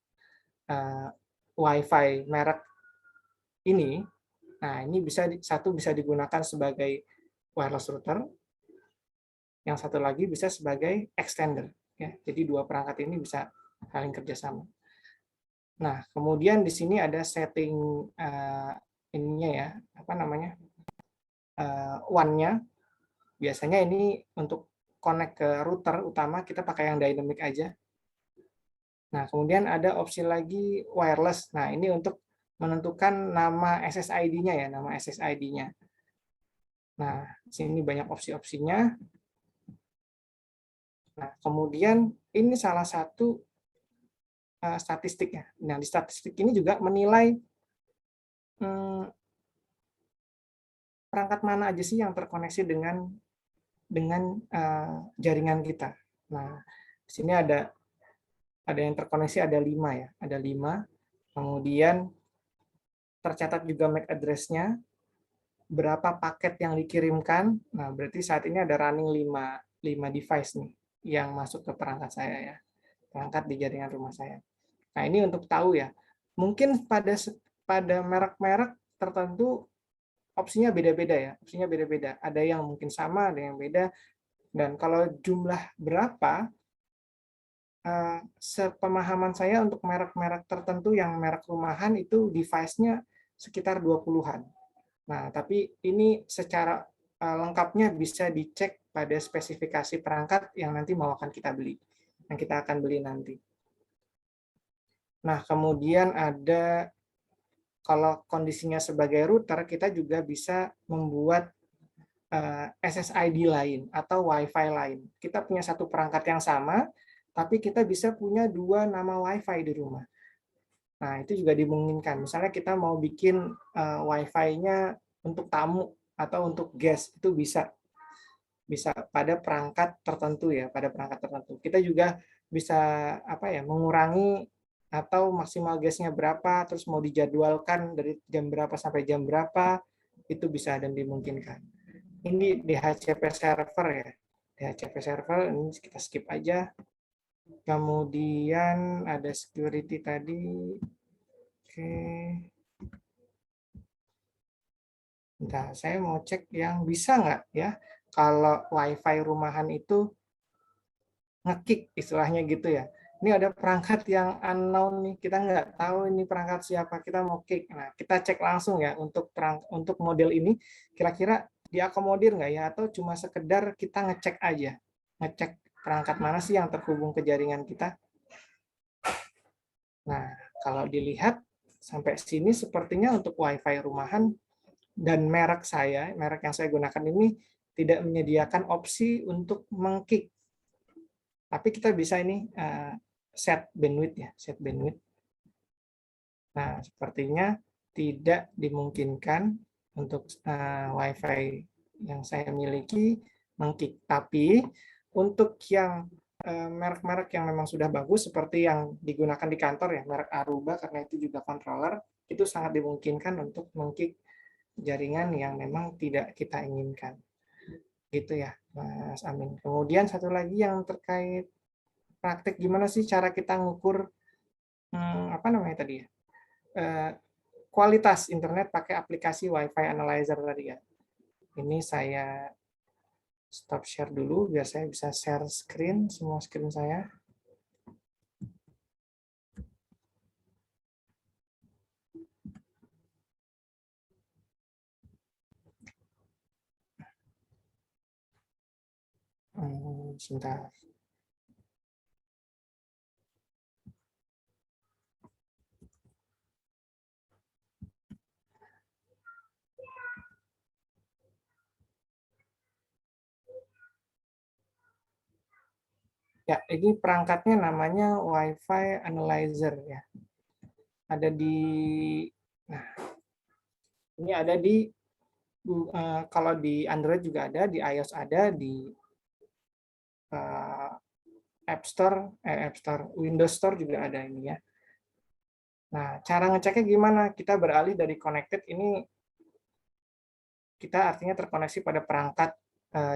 WiFi merek ini, nah ini satu bisa digunakan sebagai wireless router, yang satu lagi bisa sebagai extender ya. Jadi 2 perangkat ini bisa saling kerjasama. Nah, kemudian di sini ada setting ininya ya, one-nya. Biasanya ini untuk connect ke router utama kita pakai yang dynamic aja. Nah, kemudian ada opsi lagi wireless. Nah, ini untuk menentukan nama SSID-nya ya, nama SSID-nya. Nah, di sini banyak opsi-opsinya. Nah, kemudian ini salah satu statistiknya. Nah, di statistik ini juga menilai perangkat mana aja sih yang terkoneksi dengan jaringan kita. Nah, di sini ada yang terkoneksi ada 5 ya, ada 5. Kemudian tercatat juga MAC address-nya, berapa paket yang dikirimkan. Nah, berarti saat ini ada running 5 device nih yang masuk ke perangkat saya ya, perangkat di jaringan rumah saya. Nah, ini untuk tahu ya. Mungkin pada merek-merek tertentu opsinya beda-beda ya, opsinya beda-beda. Ada yang mungkin sama, ada yang beda. Dan kalau jumlah berapa, sepemahaman saya untuk merek-merek tertentu yang merek rumahan itu device-nya sekitar 20-an. Nah, tapi ini secara lengkapnya bisa dicek pada spesifikasi perangkat yang nanti mau akan kita beli, yang kita akan beli nanti. Nah, kemudian ada, kalau kondisinya sebagai router, kita juga bisa membuat SSID lain atau WiFi lain. Kita punya satu perangkat yang sama, tapi kita bisa punya 2 nama WiFi di rumah. Nah, itu juga dimungkinkan. Misalnya kita mau bikin WiFi-nya untuk tamu atau untuk guest, itu bisa pada perangkat tertentu ya, pada perangkat tertentu. Kita juga bisa mengurangi atau maksimal guest-nya berapa, terus mau dijadwalkan dari jam berapa sampai jam berapa, itu bisa dan dimungkinkan. Ini DHCP server ya. DHCP server ini kita skip aja. Kemudian ada security tadi. Oke. Nah, saya mau cek yang bisa nggak ya kalau WiFi rumahan itu nge-kick istilahnya gitu ya. Ini ada perangkat yang unknown nih, kita nggak tahu ini perangkat siapa, kita mau kick. Nah, kita cek langsung ya untuk model ini, kira-kira diakomodir nggak ya, atau cuma sekedar kita ngecek aja, ngecek perangkat mana sih yang terhubung ke jaringan kita. Nah, kalau dilihat sampai sini sepertinya untuk WiFi rumahan dan merek yang saya gunakan ini tidak menyediakan opsi untuk meng-kick. Tapi kita bisa ini set bandwidth ya, set bandwidth. Nah, sepertinya tidak dimungkinkan untuk WiFi yang saya miliki meng-kick. Tapi untuk yang merek-merek yang memang sudah bagus seperti yang digunakan di kantor ya, merek Aruba karena itu juga controller, itu sangat dimungkinkan untuk meng-kick jaringan yang memang tidak kita inginkan. Gitu ya, Mas Amin. Kemudian satu lagi yang terkait praktek gimana sih cara kita ngukur kualitas internet pakai aplikasi WiFi Analyzer tadi ya. Ini saya stop share dulu biar saya bisa share screen, semua screen saya. Sebentar. Ya, ini perangkatnya namanya Wi-Fi Analyzer ya. Ada di, nah ini ada di kalau di Android juga ada, di iOS ada, di App Store, Windows Store juga ada ini ya. Nah, cara ngeceknya gimana? Kita beralih dari connected ini, kita artinya terkoneksi pada perangkat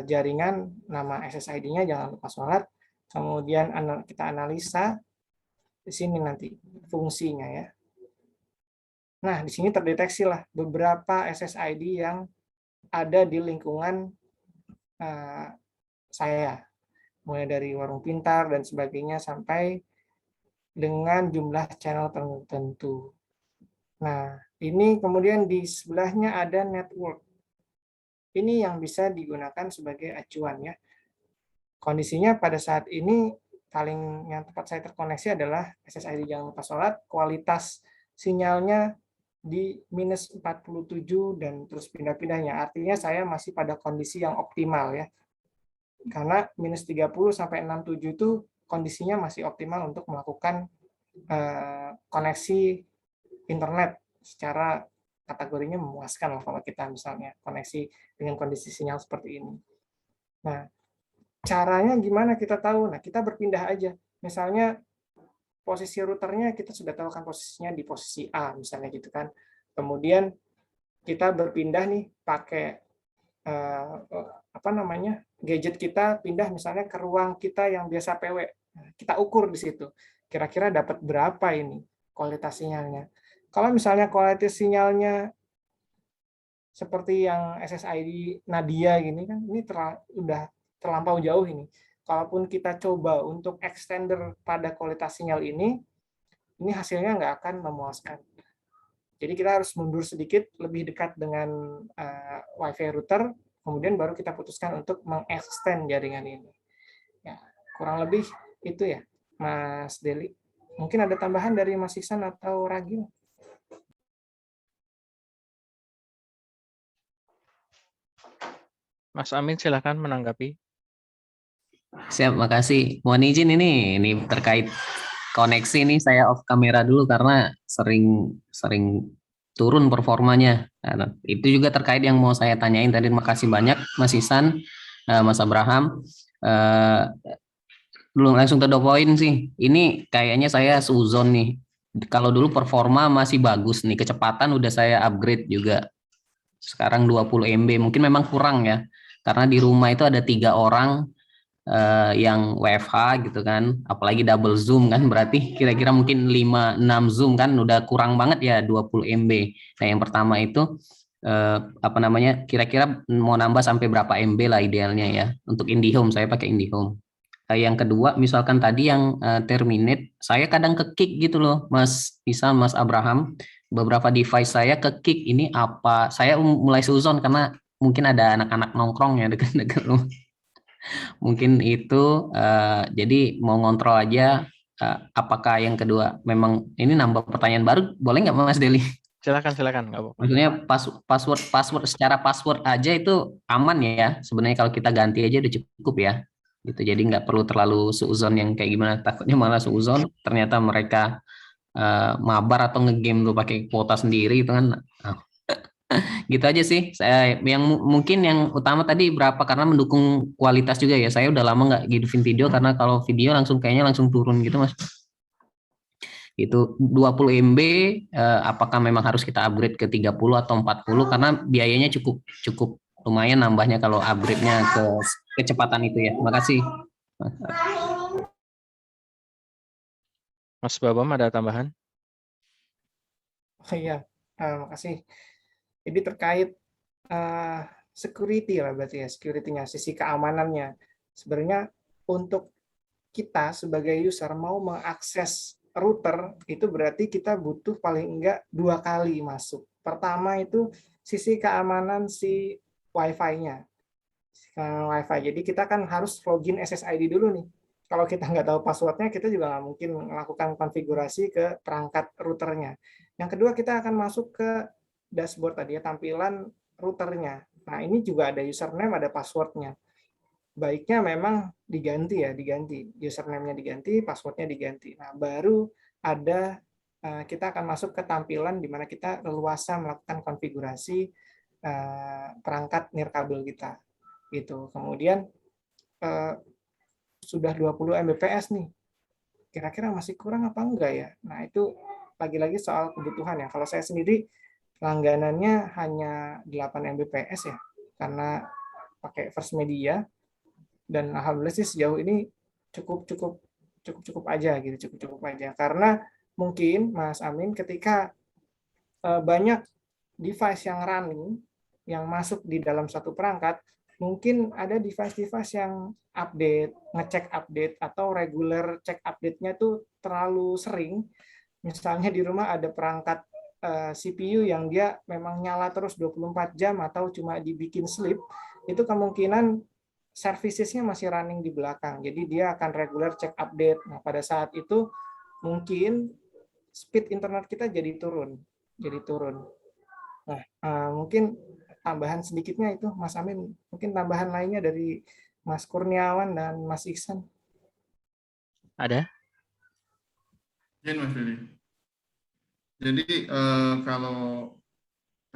jaringan, nama SSID-nya jangan lupa sholat, kemudian kita analisa di sini nanti fungsinya ya. Nah, di sini terdeteksi lah beberapa SSID yang ada di lingkungan saya, mulai dari warung pintar dan sebagainya sampai dengan jumlah channel tertentu. Nah, ini kemudian di sebelahnya ada network. Ini yang bisa digunakan sebagai acuan ya. Kondisinya pada saat ini paling yang tempat saya terkoneksi adalah SSID jangan lupa sholat, kualitas sinyalnya di minus 47 dan terus pindah-pindahnya. Artinya saya masih pada kondisi yang optimal ya. Karena minus 30 sampai 67 itu kondisinya masih optimal untuk melakukan koneksi internet secara kategorinya memuaskan lah kalau kita misalnya koneksi dengan kondisi sinyal seperti ini. Nah, caranya gimana kita tahu? Nah, kita berpindah aja. Misalnya posisi routernya kita sudah tahu kan posisinya di posisi A misalnya gitu kan. Kemudian kita berpindah nih pakai gadget kita pindah misalnya ke ruang kita yang biasa PW. Kita ukur di situ. Kira-kira dapat berapa ini kualitas sinyalnya. Kalau misalnya kualitas sinyalnya seperti yang SSID Nadia gini kan, ini udah terlampau jauh ini. Kalaupun kita coba untuk extender pada kualitas sinyal ini hasilnya nggak akan memuaskan. Jadi kita harus mundur sedikit, lebih dekat dengan Wi-Fi router, kemudian baru kita putuskan untuk mengextend jaringan ini. Ya, kurang lebih itu ya, Mas Deli. Mungkin ada tambahan dari Mas Ihsan atau Ragil? Mas Amin silahkan menanggapi. Siap, makasih. Mohon izin ini terkait koneksi ini saya off kamera dulu karena sering turun performanya. Nah, itu juga terkait yang mau saya tanyain tadi. Terima kasih banyak Mas Ihsan, Mas Abraham. Belum langsung to the point sih. Ini kayaknya saya seuzon nih. Kalau dulu performa masih bagus nih, kecepatan udah saya upgrade juga. Sekarang 20 MB, mungkin memang kurang ya. Karena di rumah itu ada 3 orang yang WFH gitu kan, apalagi double zoom kan, berarti kira-kira mungkin 5-6 zoom kan udah kurang banget ya 20 MB. Nah, yang pertama itu kira-kira mau nambah sampai berapa MB lah idealnya ya. Untuk IndiHome saya pakai IndiHome. Yang kedua misalkan tadi yang terminate, saya kadang ke-kick gitu loh Mas Ihsan, Mas Abraham. Beberapa device saya ke-kick, ini apa? Saya mulai suzon karena mungkin ada anak-anak nongkrong ya dekat-dekat rumah. Mungkin itu jadi mau ngontrol aja apakah yang kedua memang ini nambah pertanyaan baru, boleh nggak Mas Deli? Silakan nggak apa-apa. Maksudnya password secara password aja itu aman ya sebenarnya, kalau kita ganti aja udah cukup ya gitu. Jadi nggak perlu terlalu seuzon yang kayak gimana, takutnya malah seuzon ternyata mereka mabar atau ngegame tuh pakai kuota sendiri itu kan. Gitu aja sih. Saya yang mungkin yang utama tadi berapa karena mendukung kualitas juga ya. Saya udah lama nggak hidupin video karena kalau video kayaknya langsung turun gitu Mas. Itu 20 MB apakah memang harus kita upgrade ke 30 atau 40 karena biayanya cukup lumayan nambahnya kalau upgrade-nya ke kecepatan itu ya. Terima kasih. Mas Babam ada tambahan? Oh iya, makasih. Jadi terkait security lah berarti ya, security-nya, sisi keamanannya. Sebenarnya untuk kita sebagai user mau mengakses router, itu berarti kita butuh paling enggak 2 kali masuk. Pertama itu sisi keamanan si Wi-Fi-nya. Wi-Fi. Jadi kita kan harus login SSID dulu nih. Kalau kita nggak tahu passwordnya, kita juga nggak mungkin melakukan konfigurasi ke perangkat routernya. Yang kedua, kita akan masuk ke dashboard tadi ya, tampilan routernya. Nah, ini juga ada username, ada passwordnya. baiknya memang diganti ya, diganti. Username-nya diganti, password-nya diganti. Nah, baru ada kita akan masuk ke tampilan di mana kita leluasa melakukan konfigurasi perangkat nirkabel kita. Gitu. Kemudian sudah 20 Mbps nih. Kira-kira masih kurang apa enggak ya? Nah, itu lagi-lagi soal kebutuhan ya. Kalau saya sendiri langganannya hanya 8 Mbps ya, karena pakai First Media, dan alhamdulillah sih sejauh ini cukup aja gitu, cukup aja. Karena mungkin Mas Amin ketika banyak device yang running yang masuk di dalam satu perangkat, mungkin ada device-device yang update, ngecek update atau regular cek update-nya tuh terlalu sering. Misalnya di rumah ada perangkat CPU yang dia memang nyala terus 24 jam atau cuma dibikin sleep, itu kemungkinan servicesnya masih running di belakang. Jadi dia akan regular cek update. Nah, pada saat itu mungkin speed internet kita jadi turun. Nah, mungkin tambahan sedikitnya itu, Mas Amin. Mungkin tambahan lainnya dari Mas Kurniawan dan Mas Iksan. Ada? Ya, Mas Deli. Jadi kalau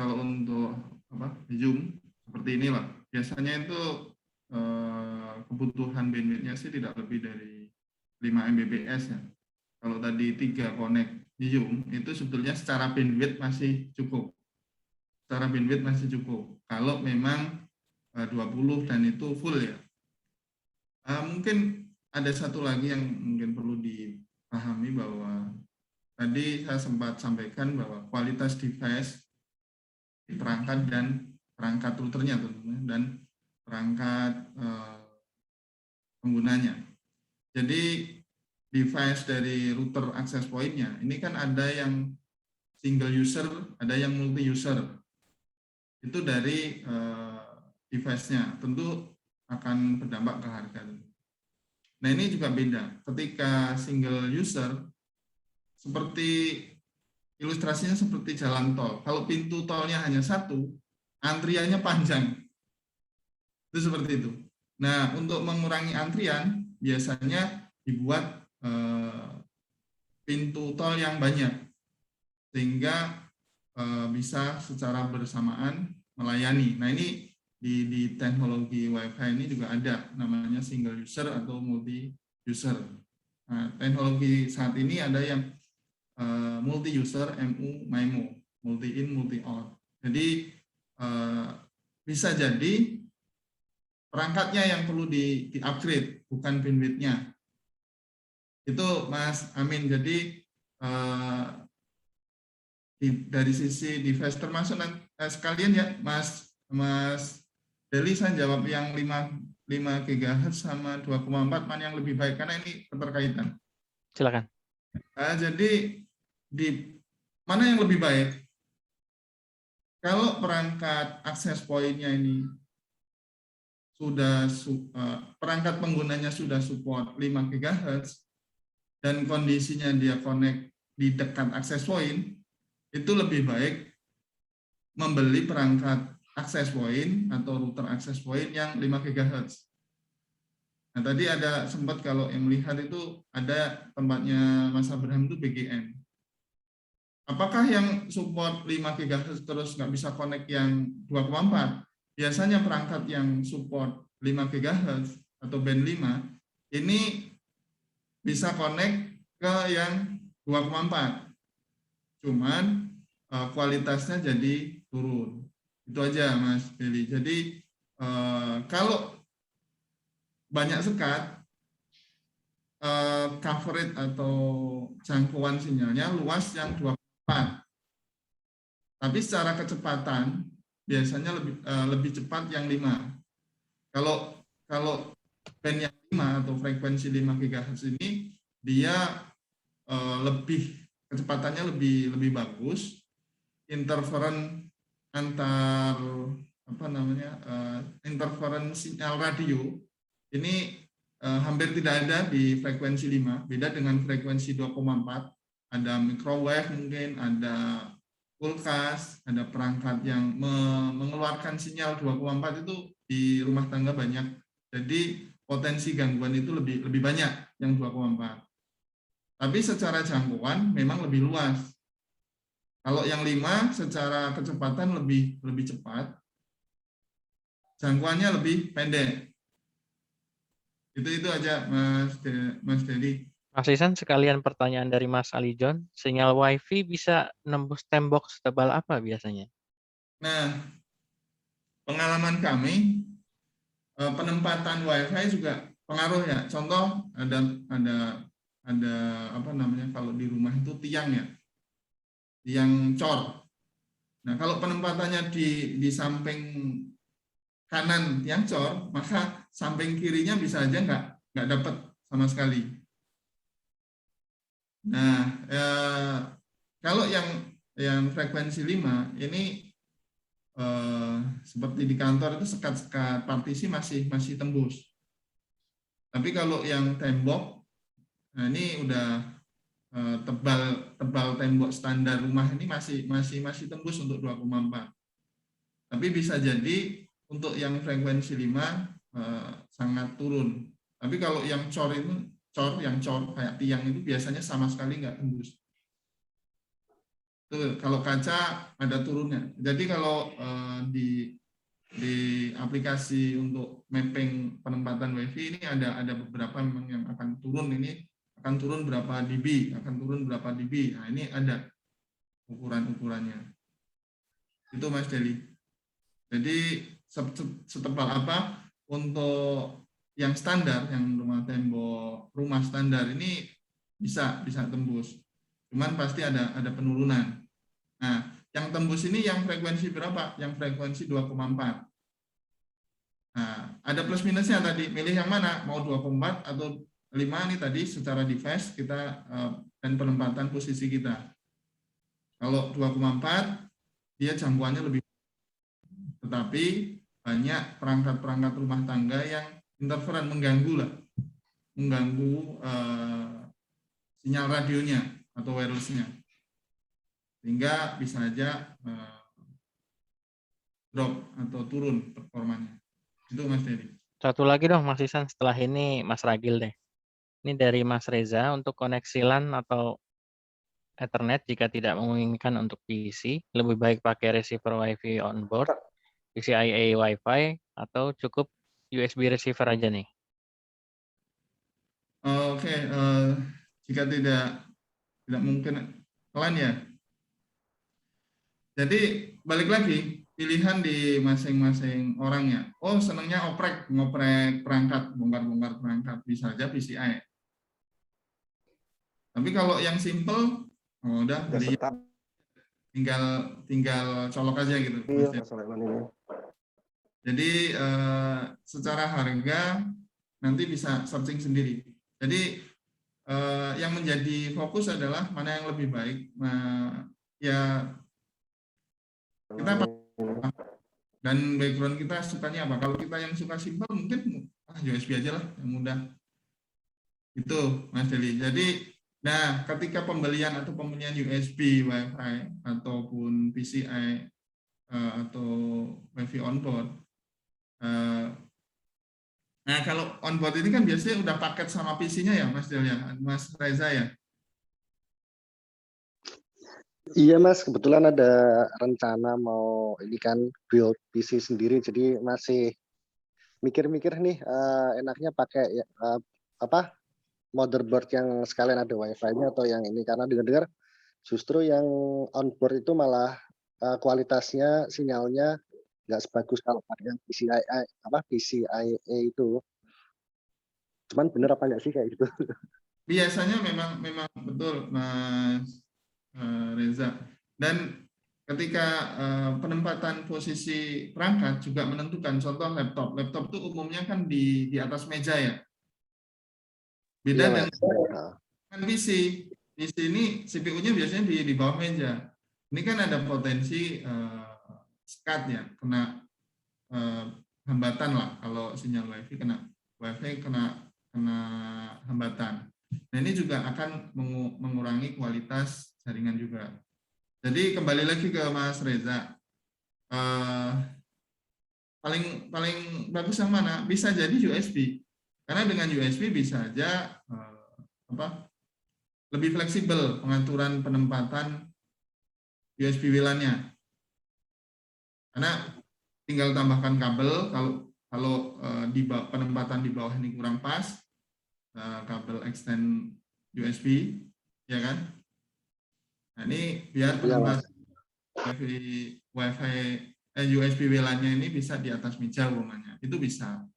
untuk Zoom seperti inilah, biasanya itu kebutuhan bandwidth-nya sih tidak lebih dari 5 Mbps ya. Kalau tadi 3 connect di Zoom itu sebetulnya secara bandwidth masih cukup. Kalau memang 20 dan itu full ya. Mungkin ada satu lagi yang mungkin perlu dipahami bahwa tadi saya sempat sampaikan bahwa kualitas device di perangkat dan perangkat routernya tentunya dan perangkat penggunanya. Jadi device dari router access point-nya ini kan ada yang single user, ada yang multi user. Itu dari device-nya tentu akan berdampak ke harga. Nah, ini juga beda. Ketika single user, seperti ilustrasinya seperti jalan tol. Kalau pintu tolnya hanya satu, antriannya panjang. Itu seperti itu. Nah, untuk mengurangi antrian, biasanya dibuat pintu tol yang banyak, sehingga bisa secara bersamaan melayani. Nah, ini di teknologi Wi-Fi ini juga ada, namanya single user atau multi user. Nah, teknologi saat ini ada yang multi user, MU-MIMO, multi in, multi out. Jadi bisa jadi perangkatnya yang perlu di-upgrade, bukan bandwidth-nya. Itu Mas Amin. Jadi dari sisi device termasuk sekalian ya, Mas Deli, saya jawab yang 5 GHz sama 2,4 mana yang lebih baik, karena ini keterkaitan. Silakan. Jadi di mana yang lebih baik? Kalau perangkat akses point-nya ini sudah perangkat penggunanya sudah support 5 GHz dan kondisinya dia connect di dekat akses point, itu lebih baik membeli perangkat akses point atau router akses point yang 5 GHz. Nah, tadi ada sempat kalau yang melihat itu ada tempatnya Mas Abraham itu BGN. Apakah yang support 5 GHz terus nggak bisa connect yang 2,4? Biasanya perangkat yang support 5 GHz atau band 5 ini bisa connect ke yang 2,4. Cuman kualitasnya jadi turun. Itu aja Mas Beli. Jadi kalau banyak sekat, coverage atau jangkauan sinyalnya luas yang 2,4. Tapi secara kecepatan biasanya lebih cepat yang 5. Kalau band yang 5 atau frekuensi 5 GHz ini dia kecepatannya lebih bagus. Interference antar interference sinyal radio ini hampir tidak ada di frekuensi 5, beda dengan frekuensi 2,4. Ada microwave mungkin, ada kulkas, ada perangkat yang mengeluarkan sinyal 2,4 itu di rumah tangga banyak Jadi potensi gangguan itu lebih banyak yang 2,4. Tapi secara jangkauan memang lebih luas. Kalau yang 5 secara kecepatan lebih cepat, jangkauannya lebih pendek. Itu aja Mas Dedi. Mas Isan, sekalian pertanyaan dari Mas Ali John, sinyal WiFi bisa nembus tembok setebal apa biasanya? Nah, pengalaman kami penempatan WiFi juga pengaruh ya. Contoh ada apa namanya kalau di rumah itu tiang ya, tiang cor. Nah, kalau penempatannya di samping kanan tiang cor, maka samping kirinya bisa aja nggak dapat sama sekali. Nah, kalau yang frekuensi 5 ini seperti di kantor itu sekat-sekat partisi masih tembus. Tapi kalau yang tembok, nah ini udah tebal tembok standar rumah ini masih tembus untuk 2,4. Tapi bisa jadi untuk yang frekuensi 5 sangat turun. Tapi kalau yang cor kayak tiang itu biasanya sama sekali nggak tembus. Tuh, kalau kaca ada turunnya. Jadi kalau di aplikasi untuk mapping penempatan WiFi ini ada beberapa memang yang akan turun, ini akan turun berapa dB, Nah, ini ada ukurannya. Itu Mas Deli. Jadi setebal apa untuk yang standar, yang rumah standar ini bisa tembus. Cuman pasti ada penurunan. Nah, yang tembus ini yang frekuensi berapa? Yang frekuensi 2,4. Nah, ada plus minusnya tadi. Milih yang mana? Mau 2,4 atau 5 nih tadi secara device kita dan penempatan posisi kita. Kalau 2,4 dia jangkauannya lebih, tetapi banyak perangkat-perangkat rumah tangga yang interferan, mengganggu sinyal radionya atau wirelessnya, sehingga bisa aja drop atau turun performanya. Itu Mas Dedi. Satu lagi dong Mas Isan, setelah ini Mas Ragil deh. Ini dari Mas Reza, untuk koneksi LAN atau Ethernet jika tidak menginginkan untuk PC, lebih baik pakai receiver WiFi onboard, PCIe WiFi, atau cukup USB receiver aja nih? Oke, jika tidak mungkin LAN ya. Jadi balik lagi, pilihan di masing-masing orang ya. Oh, senangnya ngoprek perangkat, bongkar-bongkar perangkat, bisa aja PCI. Tapi kalau yang simple, udah tinggal colok aja gitu. Jadi secara harga nanti bisa searching sendiri. Jadi yang menjadi fokus adalah mana yang lebih baik. Ya kita dan background kita sukanya apa. Kalau kita yang suka simple mungkin USB aja lah yang mudah. Itu Mas Deli. Jadi nah, ketika pembelian USB WiFi ataupun PCI atau WiFi onboard, nah kalau onboard ini kan biasanya udah paket sama PC-nya ya Mas Del ya, Mas Reza ya? Iya Mas, kebetulan ada rencana mau ini kan build PC sendiri, jadi masih mikir-mikir nih enaknya pakai motherboard yang sekalian ada WiFi-nya atau yang ini, karena dengar-dengar justru yang onboard itu malah kualitasnya sinyalnya nggak sebagus kalau pakai yang PCIe itu. Cuman bener apa nggak sih kayak gitu? Biasanya memang betul Mas Reza. Dan ketika penempatan posisi perangkat juga menentukan. Contoh laptop itu umumnya kan di atas meja ya. Beda dengan PC. PC ini CPU-nya biasanya di bawah meja. Ini kan ada potensi skat ya, kena hambatan lah kalau sinyal WiFi kena hambatan. Nah, ini juga akan mengurangi kualitas jaringan juga. Jadi kembali lagi ke Mas Reza. paling bagus yang mana? Bisa jadi USB. Karena dengan USB bisa aja lebih fleksibel pengaturan penempatan USB WLAN-nya. Karena tinggal tambahkan kabel, kalau penempatan di bawah ini kurang pas, kabel extend USB, ya kan? Nah, ini biar penempatan USB WLAN-nya ini bisa di atas meja umpamanya. Itu bisa.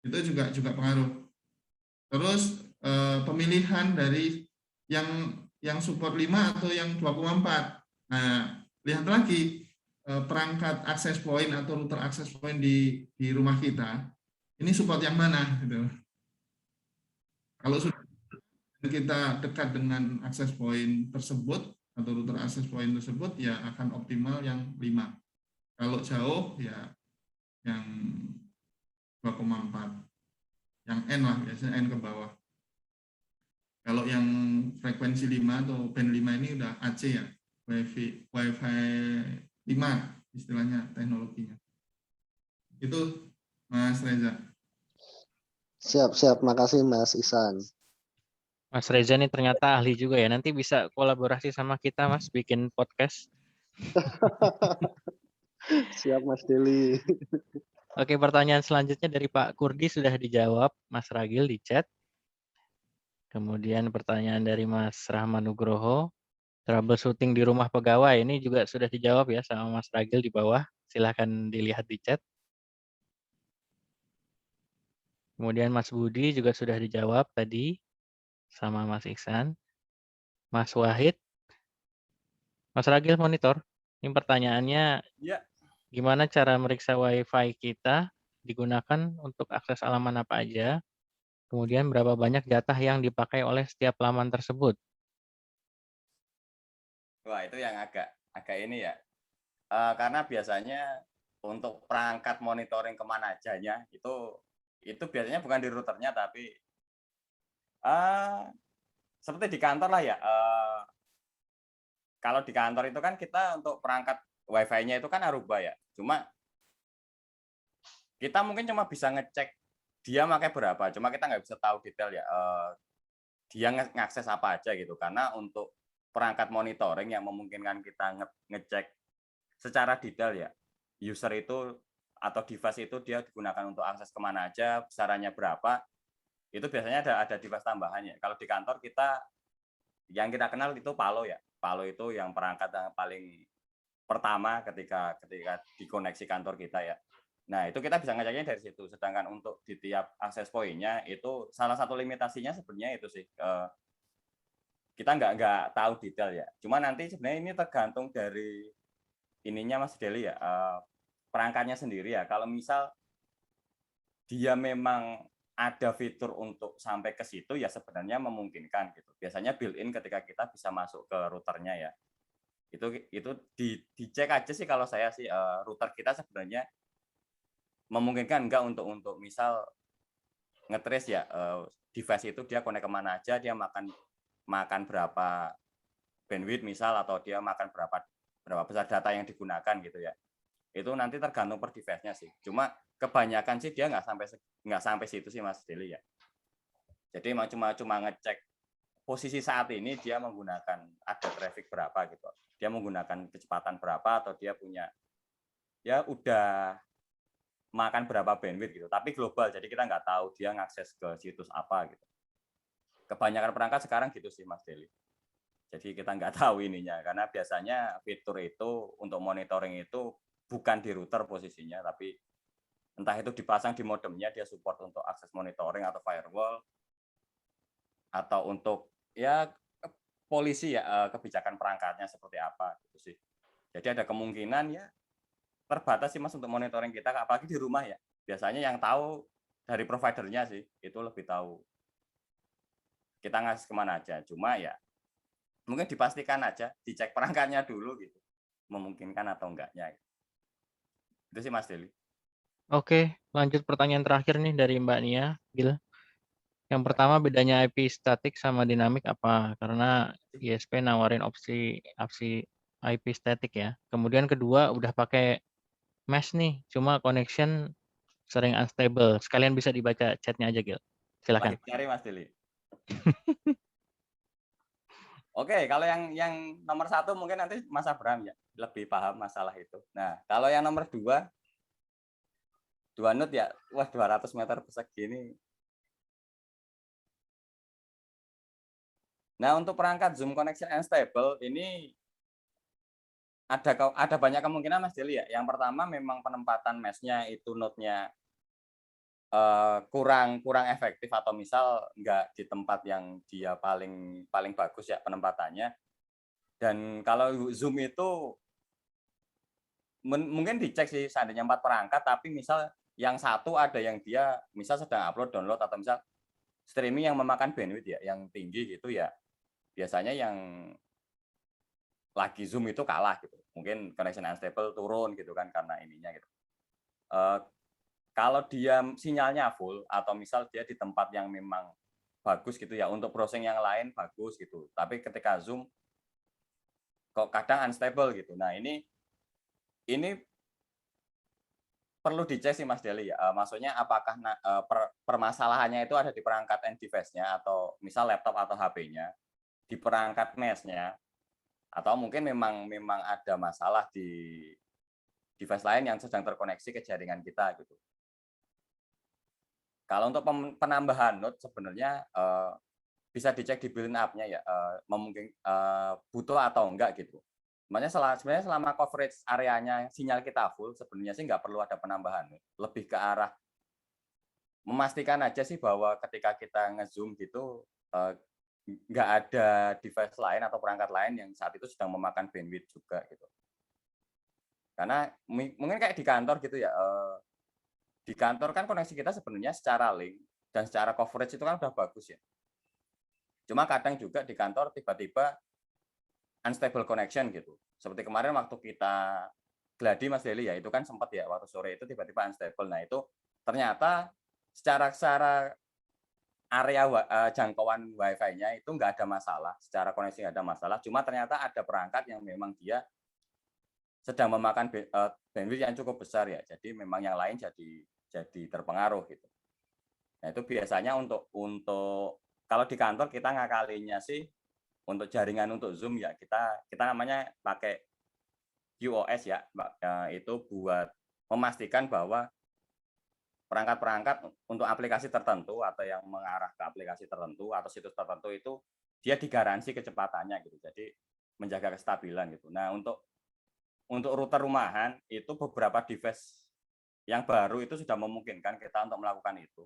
Itu juga pengaruh. Terus pemilihan dari yang support 5 atau yang 2,4. Nah, lihat lagi perangkat access point atau router access point di rumah kita, ini support yang mana gitu. Kalau sudah kita dekat dengan access point tersebut atau router access point tersebut, ya akan optimal yang 5. Kalau jauh ya yang 2,4. Yang N lah, biasanya N ke bawah. Kalau yang frekuensi 5 atau band 5 ini udah AC ya, Wi-Fi 5 istilahnya teknologinya. Itu Mas Reza. Siap. Makasih Mas Ihsan. Mas Reza ini ternyata ahli juga ya. Nanti bisa kolaborasi sama kita, Mas, bikin podcast. Siap Mas Deli. Oke, pertanyaan selanjutnya dari Pak Kurdi sudah dijawab Mas Ragil di chat. Kemudian pertanyaan dari Mas Rahman Nugroho, troubleshooting di rumah pegawai, ini juga sudah dijawab ya sama Mas Ragil di bawah. Silahkan dilihat di chat. Kemudian Mas Budi juga sudah dijawab tadi sama Mas Iksan. Mas Wahid, Mas Ragil monitor. Ini pertanyaannya, Ya. gimana cara meriksa Wi-Fi kita digunakan untuk akses halaman apa aja? Kemudian berapa banyak jatah yang dipakai oleh setiap laman tersebut? Wah, itu yang agak ini ya. Karena biasanya untuk perangkat monitoring kemana ajanya itu biasanya bukan di routernya, tapi seperti di kantor lah ya. Kalau di kantor itu kan kita untuk perangkat Wi-Fi-nya itu kan Aruba ya. Cuma kita mungkin cuma bisa ngecek dia pakai berapa. Cuma kita nggak bisa tahu detail ya. Dia ngakses apa aja gitu. Karena untuk perangkat monitoring yang memungkinkan kita ngecek secara detail ya, user itu atau device itu dia digunakan untuk akses kemana aja, besarannya berapa, itu biasanya ada device tambahannya. Kalau di kantor yang kita kenal itu Palo ya. Palo itu yang perangkat yang paling pertama ketika dikoneksi kantor kita ya. Nah, itu kita bisa ngeceknya dari situ. Sedangkan untuk di tiap akses point-nya itu salah satu limitasinya sebenarnya itu sih. Kita nggak tahu detail ya. Cuma nanti sebenarnya ini tergantung dari ininya Mas Deli ya. Perangkatnya sendiri ya. Kalau misal dia memang ada fitur untuk sampai ke situ ya sebenarnya memungkinkan gitu. Biasanya built-in ketika kita bisa masuk ke routernya ya. Itu dicek aja sih kalau saya sih router kita sebenarnya memungkinkan enggak untuk misal ngetrace ya device itu dia connect kemana aja, dia makan berapa bandwidth misal, atau dia makan berapa besar data yang digunakan gitu ya. Itu nanti tergantung per device-nya sih. Cuma kebanyakan sih dia nggak sampai situ sih Mas Deli ya. Jadi cuma ngecek posisi saat ini dia menggunakan ada traffic berapa gitu. Dia menggunakan kecepatan berapa atau dia punya ya udah makan berapa bandwidth gitu. Tapi global, jadi kita nggak tahu dia ngakses ke situs apa gitu. Kebanyakan perangkat sekarang gitu sih Mas Deli. Jadi kita nggak tahu ininya, karena biasanya fitur itu untuk monitoring itu bukan di router posisinya, tapi entah itu dipasang di modemnya, dia support untuk akses monitoring atau firewall, atau untuk ya polisi ya kebijakan perangkatnya seperti apa gitu sih. Jadi ada kemungkinan ya terbatas sih Mas untuk monitoring kita, apalagi di rumah ya. Biasanya yang tahu dari providernya sih, itu lebih tahu kita ngasih kemana aja. Cuma ya mungkin dipastikan aja, dicek perangkatnya dulu gitu, memungkinkan atau enggaknya. Itu sih Mas Deli. Oke, lanjut pertanyaan terakhir nih dari Mbak Nia, Gil. Yang pertama, bedanya IP statik sama dinamik apa? Karena ISP nawarin opsi IP statik ya. Kemudian kedua, udah pakai mesh nih, cuma connection sering unstable. Sekalian bisa dibaca chatnya aja, Gil. Silakan. Lagi cari Mas Deli. Oke, kalau yang nomor 1 mungkin nanti Mas Abraham ya lebih paham masalah itu. Nah, kalau yang nomor 2 node ya, wah 200 meter persegi ini. Nah, untuk perangkat Zoom connection unstable ini ada banyak kemungkinan Mas Deli ya. Yang pertama memang penempatan mesh-nya itu node-nya kurang efektif atau misal nggak di tempat yang dia paling bagus ya penempatannya. Dan kalau Zoom itu mungkin dicek sih seandainya 4 perangkat, tapi misal yang satu ada yang dia misal sedang upload, download atau misal streaming yang memakan bandwidth ya, yang tinggi gitu ya, biasanya yang lagi Zoom itu kalah gitu. Mungkin connection unstable turun gitu kan karena ininya gitu. Kalau dia sinyalnya full atau misal dia di tempat yang memang bagus gitu ya, untuk browsing yang lain bagus gitu. Tapi ketika Zoom kok kadang unstable gitu. Nah, ini perlu dicek sih Mas Deli ya. Maksudnya apakah permasalahannya itu ada di perangkat end device-nya atau misal laptop atau HP-nya, di perangkat mesh-nya, atau mungkin memang ada masalah di device lain yang sedang terkoneksi ke jaringan kita gitu. Kalau untuk penambahan node sebenarnya bisa dicek di build up-nya ya, mungkin butuh atau enggak gitu. Sebenarnya selama coverage areanya sinyal kita full, sebenarnya sih nggak perlu ada penambahan. Lebih ke arah memastikan aja sih bahwa ketika kita nge-zoom gitu, nggak ada device lain atau perangkat lain yang saat itu sedang memakan bandwidth juga gitu. Karena mungkin kayak di kantor gitu ya, di kantor kan koneksi kita sebenarnya secara link dan secara coverage itu kan udah bagus ya. Cuma kadang juga di kantor tiba-tiba unstable connection gitu. Seperti kemarin waktu kita gladi Mas Deli ya, itu kan sempat ya waktu sore itu tiba-tiba unstable. Nah, itu ternyata secara area jangkauan Wi-Fi-nya itu nggak ada masalah, secara koneksi nggak ada masalah. Cuma ternyata ada perangkat yang memang dia sedang memakan bandwidth yang cukup besar ya. Jadi memang yang lain jadi terpengaruh gitu. Nah, itu biasanya untuk kalau di kantor kita ngakalinya sih untuk jaringan untuk Zoom ya kita namanya pakai QoS ya, itu buat memastikan bahwa perangkat-perangkat untuk aplikasi tertentu atau yang mengarah ke aplikasi tertentu atau situs tertentu itu dia digaransi kecepatannya gitu. Jadi menjaga kestabilan gitu. Nah, untuk router rumahan itu beberapa device yang baru itu sudah memungkinkan kita untuk melakukan itu.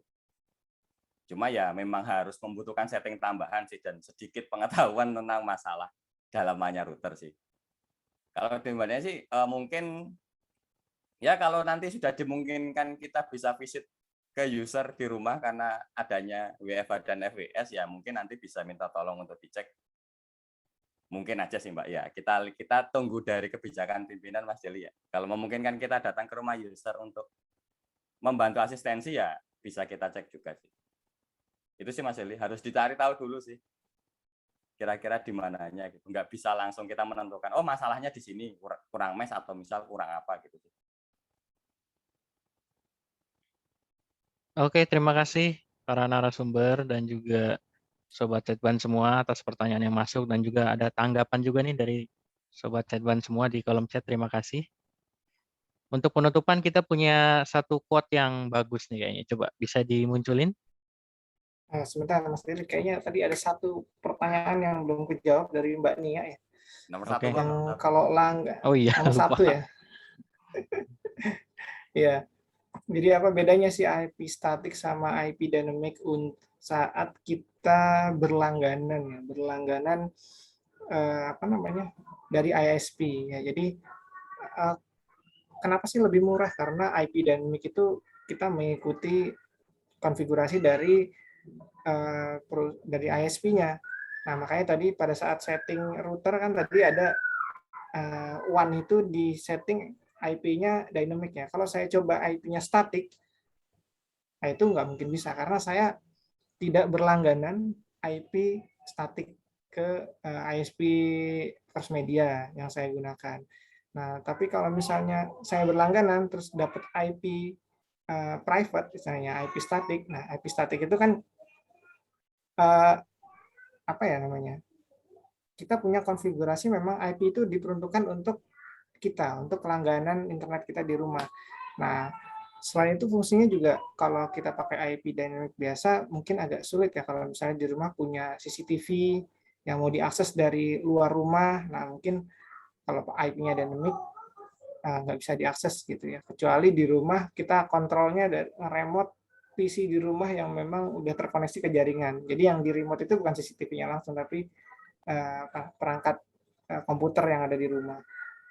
Cuma ya memang harus membutuhkan setting tambahan sih dan sedikit pengetahuan tentang masalah dalamannya router sih. Kalau dimana sih mungkin ya kalau nanti sudah dimungkinkan kita bisa visit ke user di rumah karena adanya WFH dan FWS ya mungkin nanti bisa minta tolong untuk dicek. Mungkin aja sih Mbak ya. Kita tunggu dari kebijakan pimpinan Mas Deli ya. Kalau memungkinkan kita datang ke rumah user untuk membantu asistensi ya bisa kita cek juga sih. Itu sih Mas Deli, harus dicari tahu dulu sih. Kira-kira di mananya gitu. Nggak bisa langsung kita menentukan, oh masalahnya di sini, kurang mesh atau misal kurang apa gitu. Oke, terima kasih para narasumber dan juga Sobat Chatban semua atas pertanyaan yang masuk dan juga ada tanggapan juga nih dari Sobat Chatban semua di kolom chat. Terima kasih. Untuk penutupan kita punya satu quote yang bagus nih kayaknya. Coba bisa dimunculin? Nah, sebentar Mas Dili, kayaknya tadi ada satu pertanyaan yang belum kejawab dari Mbak Nia ya. Nomor satu yang kalau langga. Oh iya, nomor lupa. 1 ya. Ya. Jadi apa bedanya sih IP static sama IP dynamic saat kita berlangganan ya, dari ISP ya. Jadi kenapa sih lebih murah? Karena IP dynamic itu kita mengikuti konfigurasi dari ISP-nya. Nah, makanya tadi pada saat setting router kan tadi ada one itu di setting IP-nya dynamic ya. Kalau saya coba IP-nya static, nah itu nggak mungkin bisa karena saya tidak berlangganan IP static ke ISP First Media yang saya gunakan. Nah, tapi kalau misalnya saya berlangganan terus dapat IP private, misalnya IP static. Nah, IP static itu kan apa ya namanya? Kita punya konfigurasi memang IP itu diperuntukkan untuk kita, untuk kelangganan internet kita di rumah. Nah, selain itu fungsinya juga kalau kita pakai IP dynamic biasa mungkin agak sulit ya kalau misalnya di rumah punya CCTV yang mau diakses dari luar rumah. Nah, mungkin kalau IP-nya dynamic nggak bisa diakses gitu ya. Kecuali di rumah kita kontrolnya dari remote PC di rumah yang memang udah terkoneksi ke jaringan. Jadi yang di remote itu bukan CCTV-nya langsung, tapi perangkat komputer yang ada di rumah.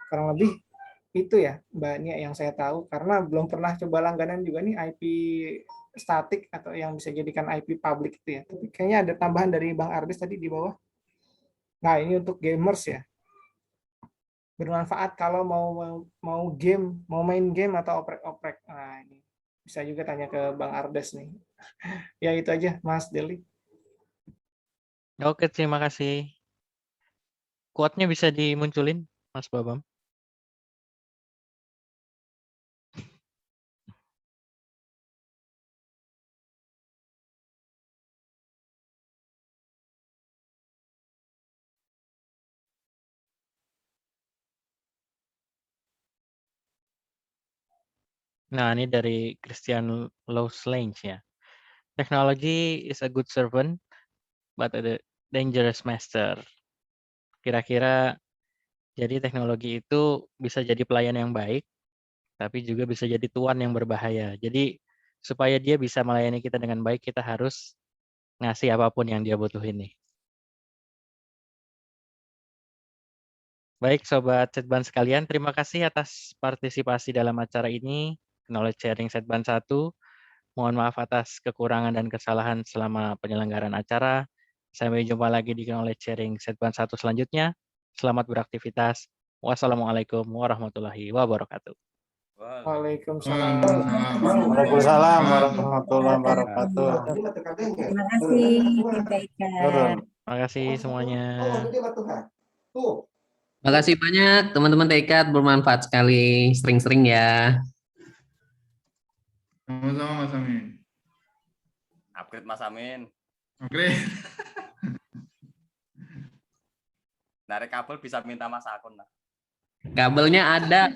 Kurang lebih itu ya Mbak Nia yang saya tahu, karena belum pernah coba langganan juga nih IP static atau yang bisa jadikan IP public itu ya. Tapi kayaknya ada tambahan dari Bang Ardes tadi di bawah. Nah, ini untuk gamers ya. Bermanfaat kalau mau game, mau main game atau oprek-oprek. Nah, ini bisa juga tanya ke Bang Ardes nih. Ya itu aja Mas Deli. Oke, terima kasih. Quote-nya bisa dimunculin, Mas Babam. Nah, ini dari Christian Loslange ya. Technology is a good servant, but a dangerous master. Kira-kira jadi teknologi itu bisa jadi pelayan yang baik, tapi juga bisa jadi tuan yang berbahaya. Jadi supaya dia bisa melayani kita dengan baik, kita harus ngasih apapun yang dia butuhin nih. Baik, Sobat Setban sekalian, terima kasih atas partisipasi dalam acara ini, Knowledge Sharing Setban 1. Mohon maaf atas kekurangan dan kesalahan selama penyelenggaraan acara. Sampai jumpa lagi di Knowledge Sharing Setban 1 selanjutnya. Selamat beraktivitas. Wassalamualaikum warahmatullahi wabarakatuh. Waalaikumsalam. Waalaikumsalam warahmatullahi wabarakatuh. Terima kasih, Teh Ika. Terima kasih semuanya. Terima kasih banyak teman-teman TK, bermanfaat sekali. Sering-sering ya. Sama-sama Mas Amin. Upgrade Mas Amin. Upgrade. Narik kabel bisa minta Mas Akun. Kabelnya ada.